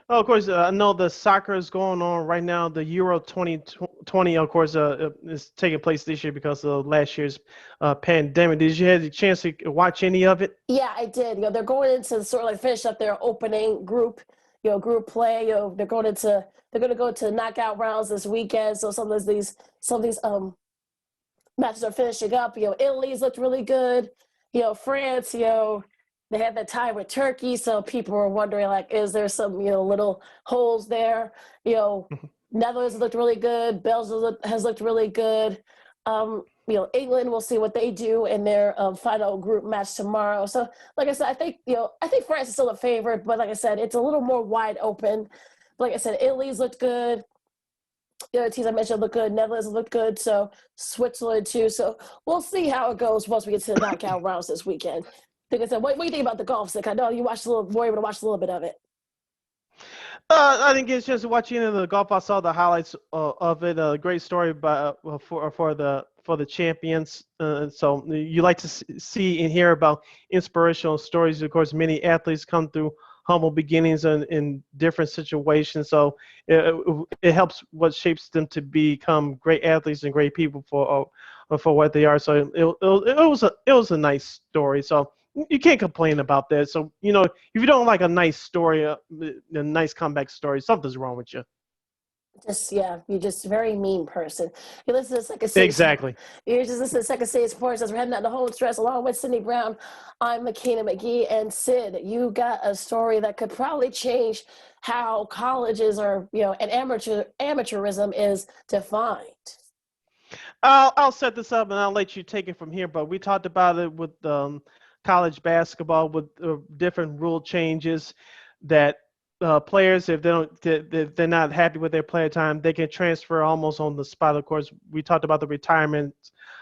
Oh, of course, I know the soccer is going on right now. The Euro 20 20, of course, is taking place this year because of last year's pandemic. Did you have the chance to watch any of it? Yeah, I did. They're going into sort of like finish up their opening group, group play. They're going to go to knockout rounds this weekend. So some of these matches are finishing up. Italy's looked really good. France, they had that tie with Turkey, so people were wondering, like, is there some, little holes there? Netherlands looked really good. Belgium has looked really good. England, we'll see what they do in their final group match tomorrow. So, like I said, I think France is still a favorite, but like I said, it's a little more wide open. But like I said, Italy's looked good. The other teams I mentioned look good. Netherlands looked good. So Switzerland too. So we'll see how it goes once we get to the knockout rounds this weekend. Like I said, what do you think about the golf? Like, I know you watched were able to watch a little bit of it. I didn't get a chance to watch any of the golf. I saw the highlights of it. A great story for the champions. So you like to see and hear about inspirational stories. Of course, many athletes come through humble beginnings and in different situations. So it helps what shapes them to become great athletes and great people for what they are. So it was a nice story. So you can't complain about that. So, if you don't like a nice story, a nice comeback story, something's wrong with you. You're just a very mean person. You listen to Second City. Exactly. You're just listening to Second City Sports as we're heading out the home stretch along with Sydney Brown. I'm Lakeena McGee, and Sid, you got a story that could probably change how colleges are, and amateurism is defined. I'll set this up and I'll let you take it from here. But we talked about it with college basketball with different rule changes that players, if they're not happy with their player time, they can transfer almost on the spot. Of course, we talked about the retirement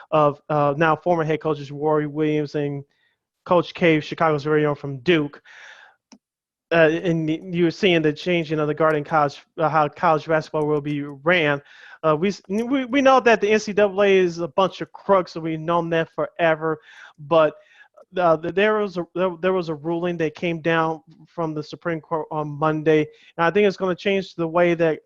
of now former head coaches Rory Williams and Coach K, Chicago's very own from Duke. And you're seeing the changing of the guarding college, how college basketball will be ran. We know that the NCAA is a bunch of crooks, so we've known that forever. But there was a ruling that came down from the Supreme Court on Monday, and I think it's going to change the way that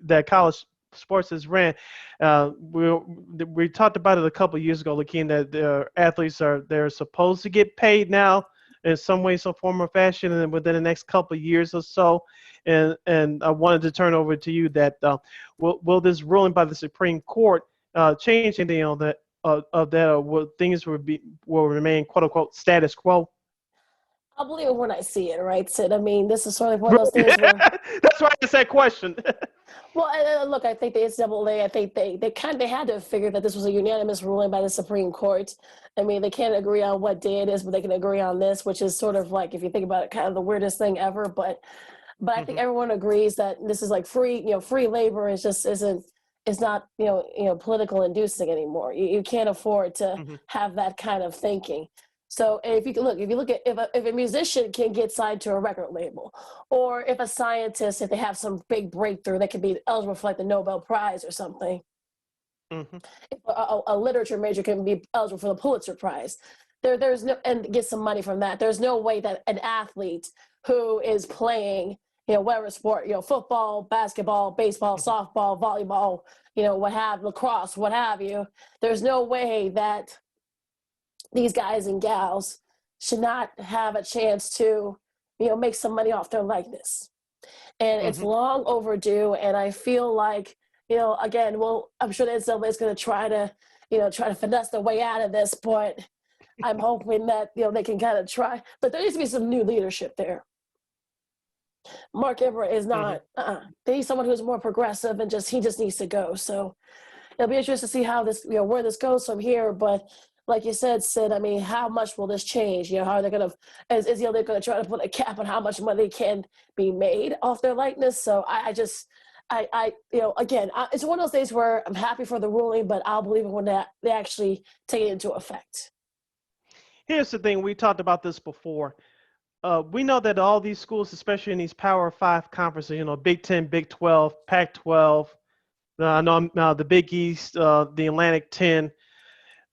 that college sports is ran. We talked about it a couple of years ago, looking that the athletes they're supposed to get paid now in some way, some form or fashion, and within the next couple of years or so. And I wanted to turn over to you that will this ruling by the Supreme Court change anything on that? Of that, will things will remain quote unquote status quo? I'll believe it when I see it, right, Sid? I mean, this is sort of one of those things where that's why I asked that question. Well, look, I think the NCAA, I think they had to figure that this was a unanimous ruling by the Supreme Court. I mean, they can't agree on what day it is, but they can agree on this, which is sort of like, if you think about it, kind of the weirdest thing ever. But I think everyone agrees that this is like free labor is not political inducing anymore. You can't afford to have that kind of thinking. So if you look at if a musician can get signed to a record label, or if a scientist, if they have some big breakthrough, they can be eligible for like the Nobel Prize or something. If a literature major can be eligible for the Pulitzer Prize, there's no, and get some money from that. There's no way that an athlete who is playing whatever sport, football, basketball, baseball, softball, volleyball, lacrosse, what have you. There's no way that these guys and gals should not have a chance to, make some money off their likeness. And it's long overdue. And I feel like, again, I'm sure the NCAA is going to try to finesse their way out of this, but I'm hoping that, they can kind of try. But there needs to be some new leadership there. Mark Everett is not. They need someone who's more progressive, and he just needs to go. So it'll be interesting to see how this, where this goes from here. But like you said, Sid, I mean, how much will this change? How are they going to? They're going to try to put a cap on how much money can be made off their likeness. So again, it's one of those days where I'm happy for the ruling, but I'll believe it when they actually take it into effect. Here's the thing: we talked about this before. We know that all these schools, especially in these Power 5 conferences, Big 10, Big 12, Pac-12, I know the Big East, the Atlantic 10,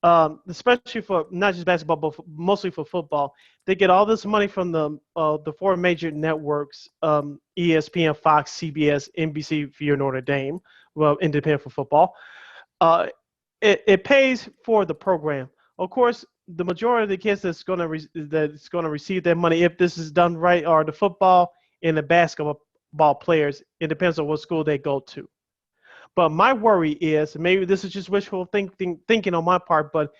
especially for not just basketball, but mostly for football, they get all this money from the four major networks: ESPN, Fox, CBS, NBC for your Notre Dame, well, independent for football. Uh, it pays for the program. Of course, the majority of the kids that's going to receive their money, if this is done right, are the football and the basketball players. It depends on what school they go to. But my worry is, maybe this is just wishful thinking on my part, but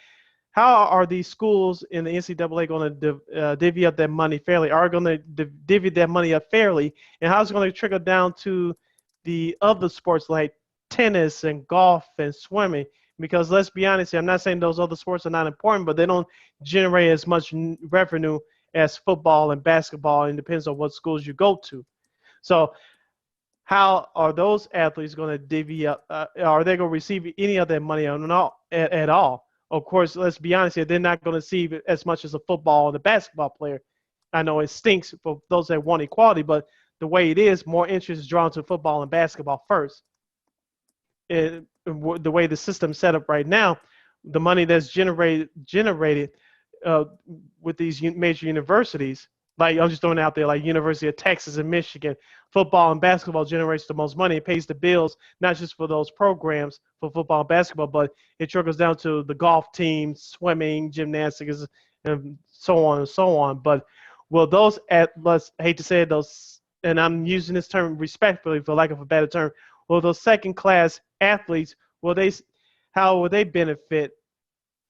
how are these schools in the NCAA going to divvy up their money fairly? Are going to divvy their money up fairly? And how's it going to trickle down to the other sports like tennis and golf and swimming? Because let's be honest here, I'm not saying those other sports are not important, but they don't generate as much revenue as football and basketball, and it depends on what schools you go to. So how are those athletes going to divvy up? Are they going to receive any of their money at all? Of course, let's be honest here, they're not going to receive as much as a football and a basketball player. I know it stinks for those that want equality, but the way it is, more interest is drawn to football and basketball first. The way the system's set up right now, the money that's generated with these major universities, like I'm just throwing it out there, like University of Texas and Michigan, football and basketball generates the most money. It pays the bills, not just for those programs for football and basketball, but it trickles down to the golf team, swimming, gymnastics, and so on and so on. But will those athletes, I hate to say it, those, and I'm using this term respectfully for lack of a better term, will those second-class athletes, how will they benefit,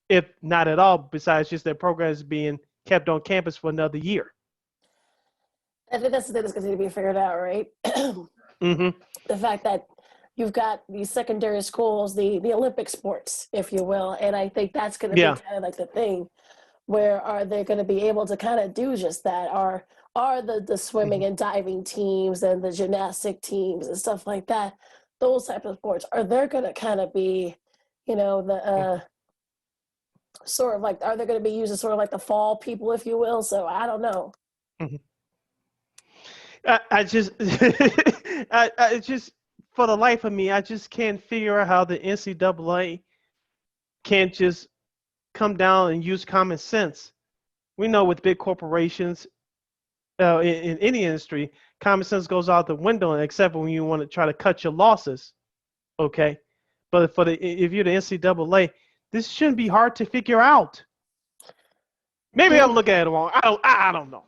if not at all, besides just their programs being kept on campus for another year? I think that's the thing that's going to be figured out, right? Mm-hmm. The fact that you've got these secondary schools, the Olympic sports, if you will, and I think that's going to be kind of like the thing. Where are they going to be able to kind of do just that? Are the swimming and diving teams and the gymnastic teams and stuff like that, those types of sports, are they going to kind of be, the sort of like, are they going to be used as sort of like the fall people, if you will? So I don't know. Mm-hmm. I just, I just, for the life of me, I just can't figure out how the NCAA can't just come down and use common sense. We know with big corporations, in any industry, common sense goes out the window, except when you want to try to cut your losses. Okay, but if you're the NCAA, this shouldn't be hard to figure out. Maybe I'm looking at it wrong. I don't know.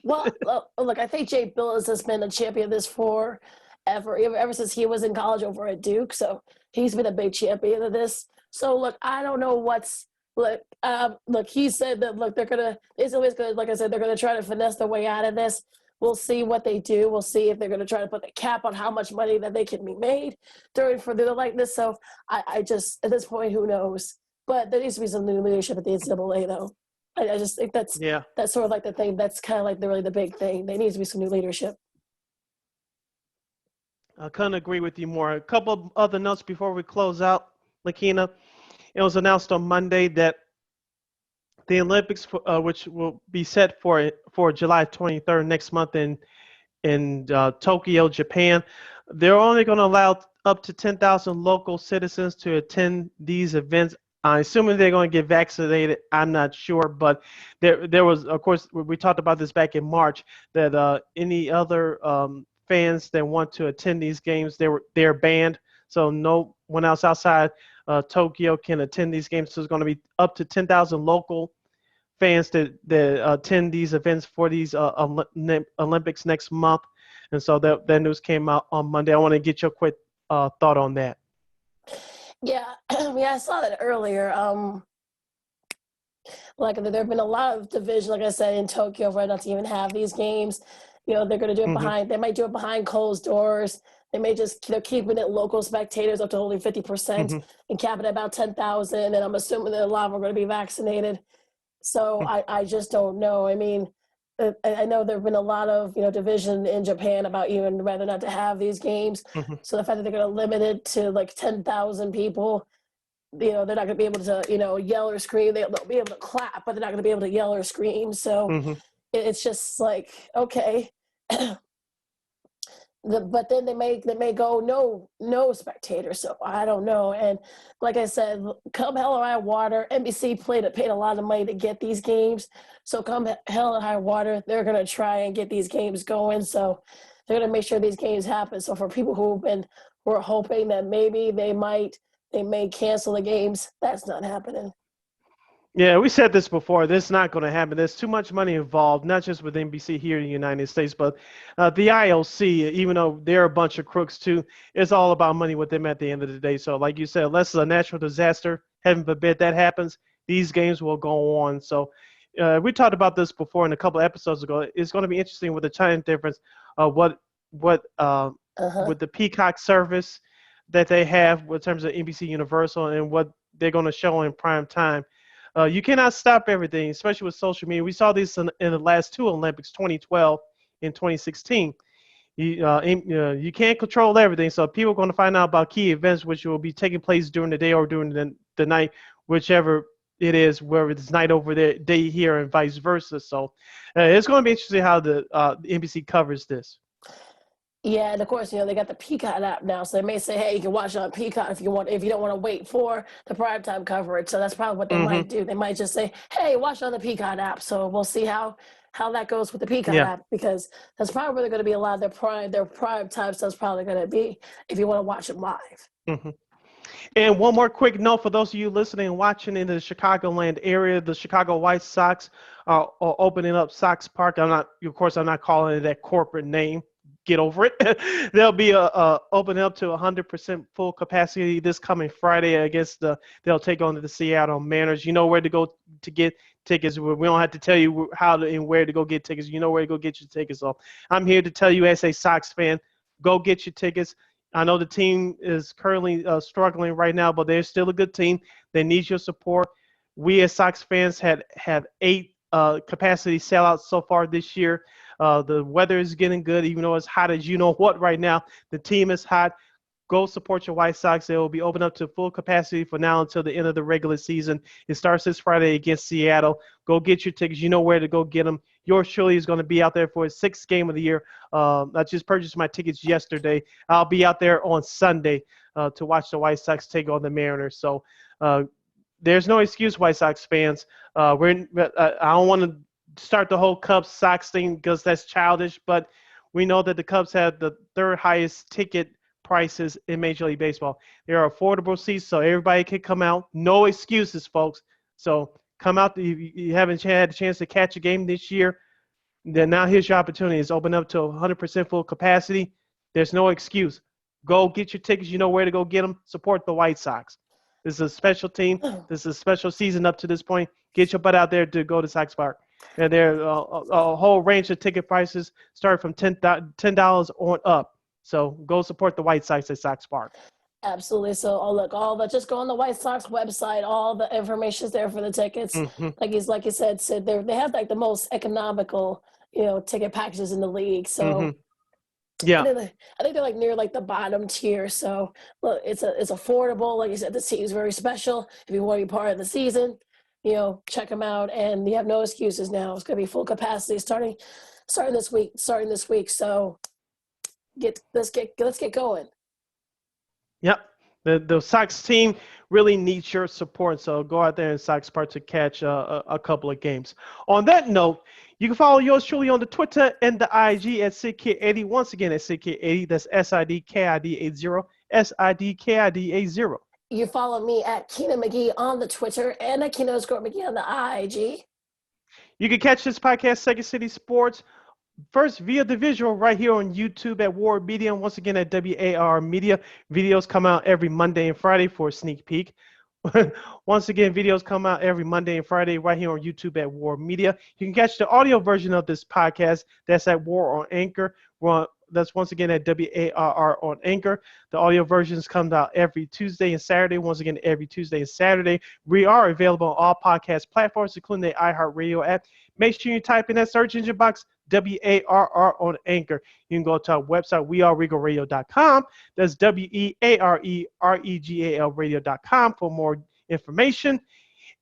Well, look, I think Jay Billis has been a champion of this ever since he was in college over at Duke. So he's been a big champion of this. So look, I don't know look, he said that it's always good. Like I said, they're gonna try to finesse their way out of this. We'll see what they do. We'll see if they're gonna try to put the cap on how much money that they can be made for the like this. So I just, at this point, who knows? But there needs to be some new leadership at the NCAA, though. I just think that's sort of like the thing. That's kind of like really the big thing. There needs to be some new leadership. I couldn't agree with you more. A couple of other notes before we close out, Lakeena. It was announced on Monday that the Olympics, which will be set for July 23rd next month in Tokyo, Japan, they're only going to allow up to 10,000 local citizens to attend these events. Assuming they're going to get vaccinated, I'm not sure, but there was, of course, we talked about this back in March, that any other fans that want to attend these games, they're banned. So no one else outside Tokyo can attend these games. So it's going to be up to 10,000 local fans that attend these events for these Olympics next month. And so that news came out on Monday. I want to get your quick thought on that. Yeah, I saw that earlier. Like there have been a lot of division, like I said, in Tokyo right not to even have these games. They're going to do it they might do it behind closed doors. They may just keeping it local spectators up to only 50% and capping it about 10,000. And I'm assuming that a lot of them are going to be vaccinated. So I just don't know. I mean, I know there have been a lot of, division in Japan about even whether or not to have these games. So the fact that they're going to limit it to like 10,000 people, they're not going to be able to, yell or scream. They'll be able to clap, but they're not going to be able to yell or scream. So it's just like, okay. But then they may go no spectators, so I don't know. And like I said, come hell or high water, NBC paid a lot of money to get these games. So come hell or high water, they're gonna try and get these games going. So they're gonna make sure these games happen. So for people who we're hoping that maybe they may cancel the games. That's not happening. Yeah, we said this before. This is not going to happen. There's too much money involved, not just with NBC here in the United States, but the IOC, even though they're a bunch of crooks too, it's all about money with them at the end of the day. So, like you said, unless it's a natural disaster, heaven forbid that happens, these games will go on. So, we talked about this before in a couple of episodes ago. It's going to be interesting with the time difference, what with the Peacock service that they have in terms of NBC Universal and what they're going to show in prime time. You cannot stop everything, especially with social media. We saw this in the last two Olympics, 2012 and 2016. You can't control everything, so people are going to find out about key events which will be taking place during the day or during the night, whichever it is, whether it's night over there, day here, and vice versa. So it's going to be interesting how the NBC covers this. Yeah, and of course, they got the Peacock app now, so they may say, "Hey, you can watch it on Peacock if you want. If you don't want to wait for the primetime coverage." So that's probably what they might do. They might just say, "Hey, watch it on the Peacock app." So we'll see how that goes with the Peacock app, because that's probably where they're going to be a lot of their prime time stuff's probably going to be if you want to watch it live. And one more quick note for those of you listening and watching in the Chicagoland area, the Chicago White Sox are opening up Sox Park. I'm not calling it that corporate name. Get over it. They'll be opening up to 100% full capacity this coming Friday against they'll take on the Seattle Mariners. You know where to go to get tickets. We don't have to tell you how to and where to go get tickets. You know where to go get your tickets. So I'm here to tell you, as a Sox fan, go get your tickets. I know the team is currently struggling right now, but they're still a good team. They need your support. We as Sox fans have 8 capacity sellouts so far this year. The weather is getting good, even though it's hot as you know what right now. The team is hot. Go support your White Sox. They will be open up to full capacity for now until the end of the regular season. It starts this Friday against Seattle. Go get your tickets. You know where to go get them. Yours truly is going to be out there for his 6th game of the year. I just purchased my tickets yesterday. I'll be out there on Sunday to watch the White Sox take on the Mariners. So there's no excuse, White Sox fans. I don't want to start the whole Cubs Sox thing because that's childish, but we know that the Cubs have the 3rd highest ticket prices in Major League Baseball. There are affordable seats, so everybody can come out. No excuses, folks. So come out. If you haven't had a chance to catch a game this year, then now here's your opportunity. It's open up to 100% full capacity. There's no excuse. Go get your tickets. You know where to go get them. Support the White Sox. This is a special team. This is a special season up to this point. Get your butt out there to go to Sox Park. And there are a whole range of ticket prices, start from $10 on up. So go support the White Sox at Sox Park. Absolutely. So, just go on the White Sox website. All the information is there for the tickets. Like you said, Sid, they have like the most economical, ticket packages in the league. So, yeah, I think they're like near like the bottom tier. So, look, it's affordable. Like you said, the season is very special. If you want to be part of the season, check them out. And you have no excuses now. It's going to be full capacity starting this week. So, let's get going. Yep. The Sox team really needs your support, so go out there in Sox Park to catch a couple of games. On that note, you can follow yours truly on the Twitter and the IG at SidKid80. Once again, at SidKid80. That's SIDKID80, SIDKID80. You follow me at Keena McGee on the Twitter and at Keena_McGee on the IG. You can catch this podcast, Second City Sports, first via the visual right here on YouTube at War Media, and once again at WAR Media. Videos come out every Monday and Friday for a sneak peek. Once again, videos come out every Monday and Friday right here on YouTube at War Media. You can catch the audio version of this podcast. That's at War on Anchor. That's once again at WARR on Anchor. The audio versions come out every Tuesday and Saturday. Once again, every Tuesday and Saturday. We are available on all podcast platforms, including the iHeartRadio app. Make sure you type in that search engine box, WARR on Anchor. You can go to our website, weareregalradio.com. That's WEAREREGAL radio.com for more information.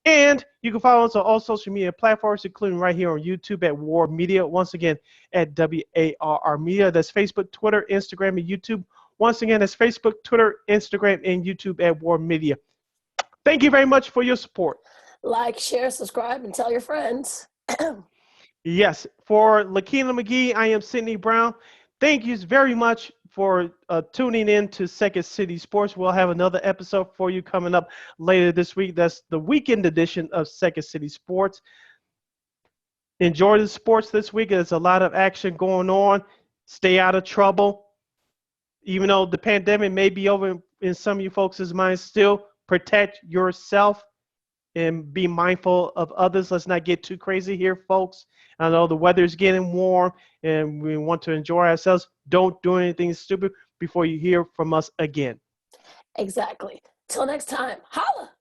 And you can follow us on all social media platforms, including right here on YouTube at War Media. Once again, at WARR Media. That's Facebook, Twitter, Instagram, and YouTube. Once again, that's Facebook, Twitter, Instagram, and YouTube at War Media. Thank you very much for your support. Like, share, subscribe, and tell your friends. Yes. For Lakeena McGee, I am Sydney Brown. Thank you very much for tuning in to Second City Sports. We'll have another episode for you coming up later this week. That's the weekend edition of Second City Sports. Enjoy the sports this week. There's a lot of action going on. Stay out of trouble. Even though the pandemic may be over in some of you folks' minds, still protect yourself and be mindful of others. Let's not get too crazy here, folks. I know the weather's getting warm and we want to enjoy ourselves. Don't do anything stupid before you hear from us again. Exactly. Till next time, holla!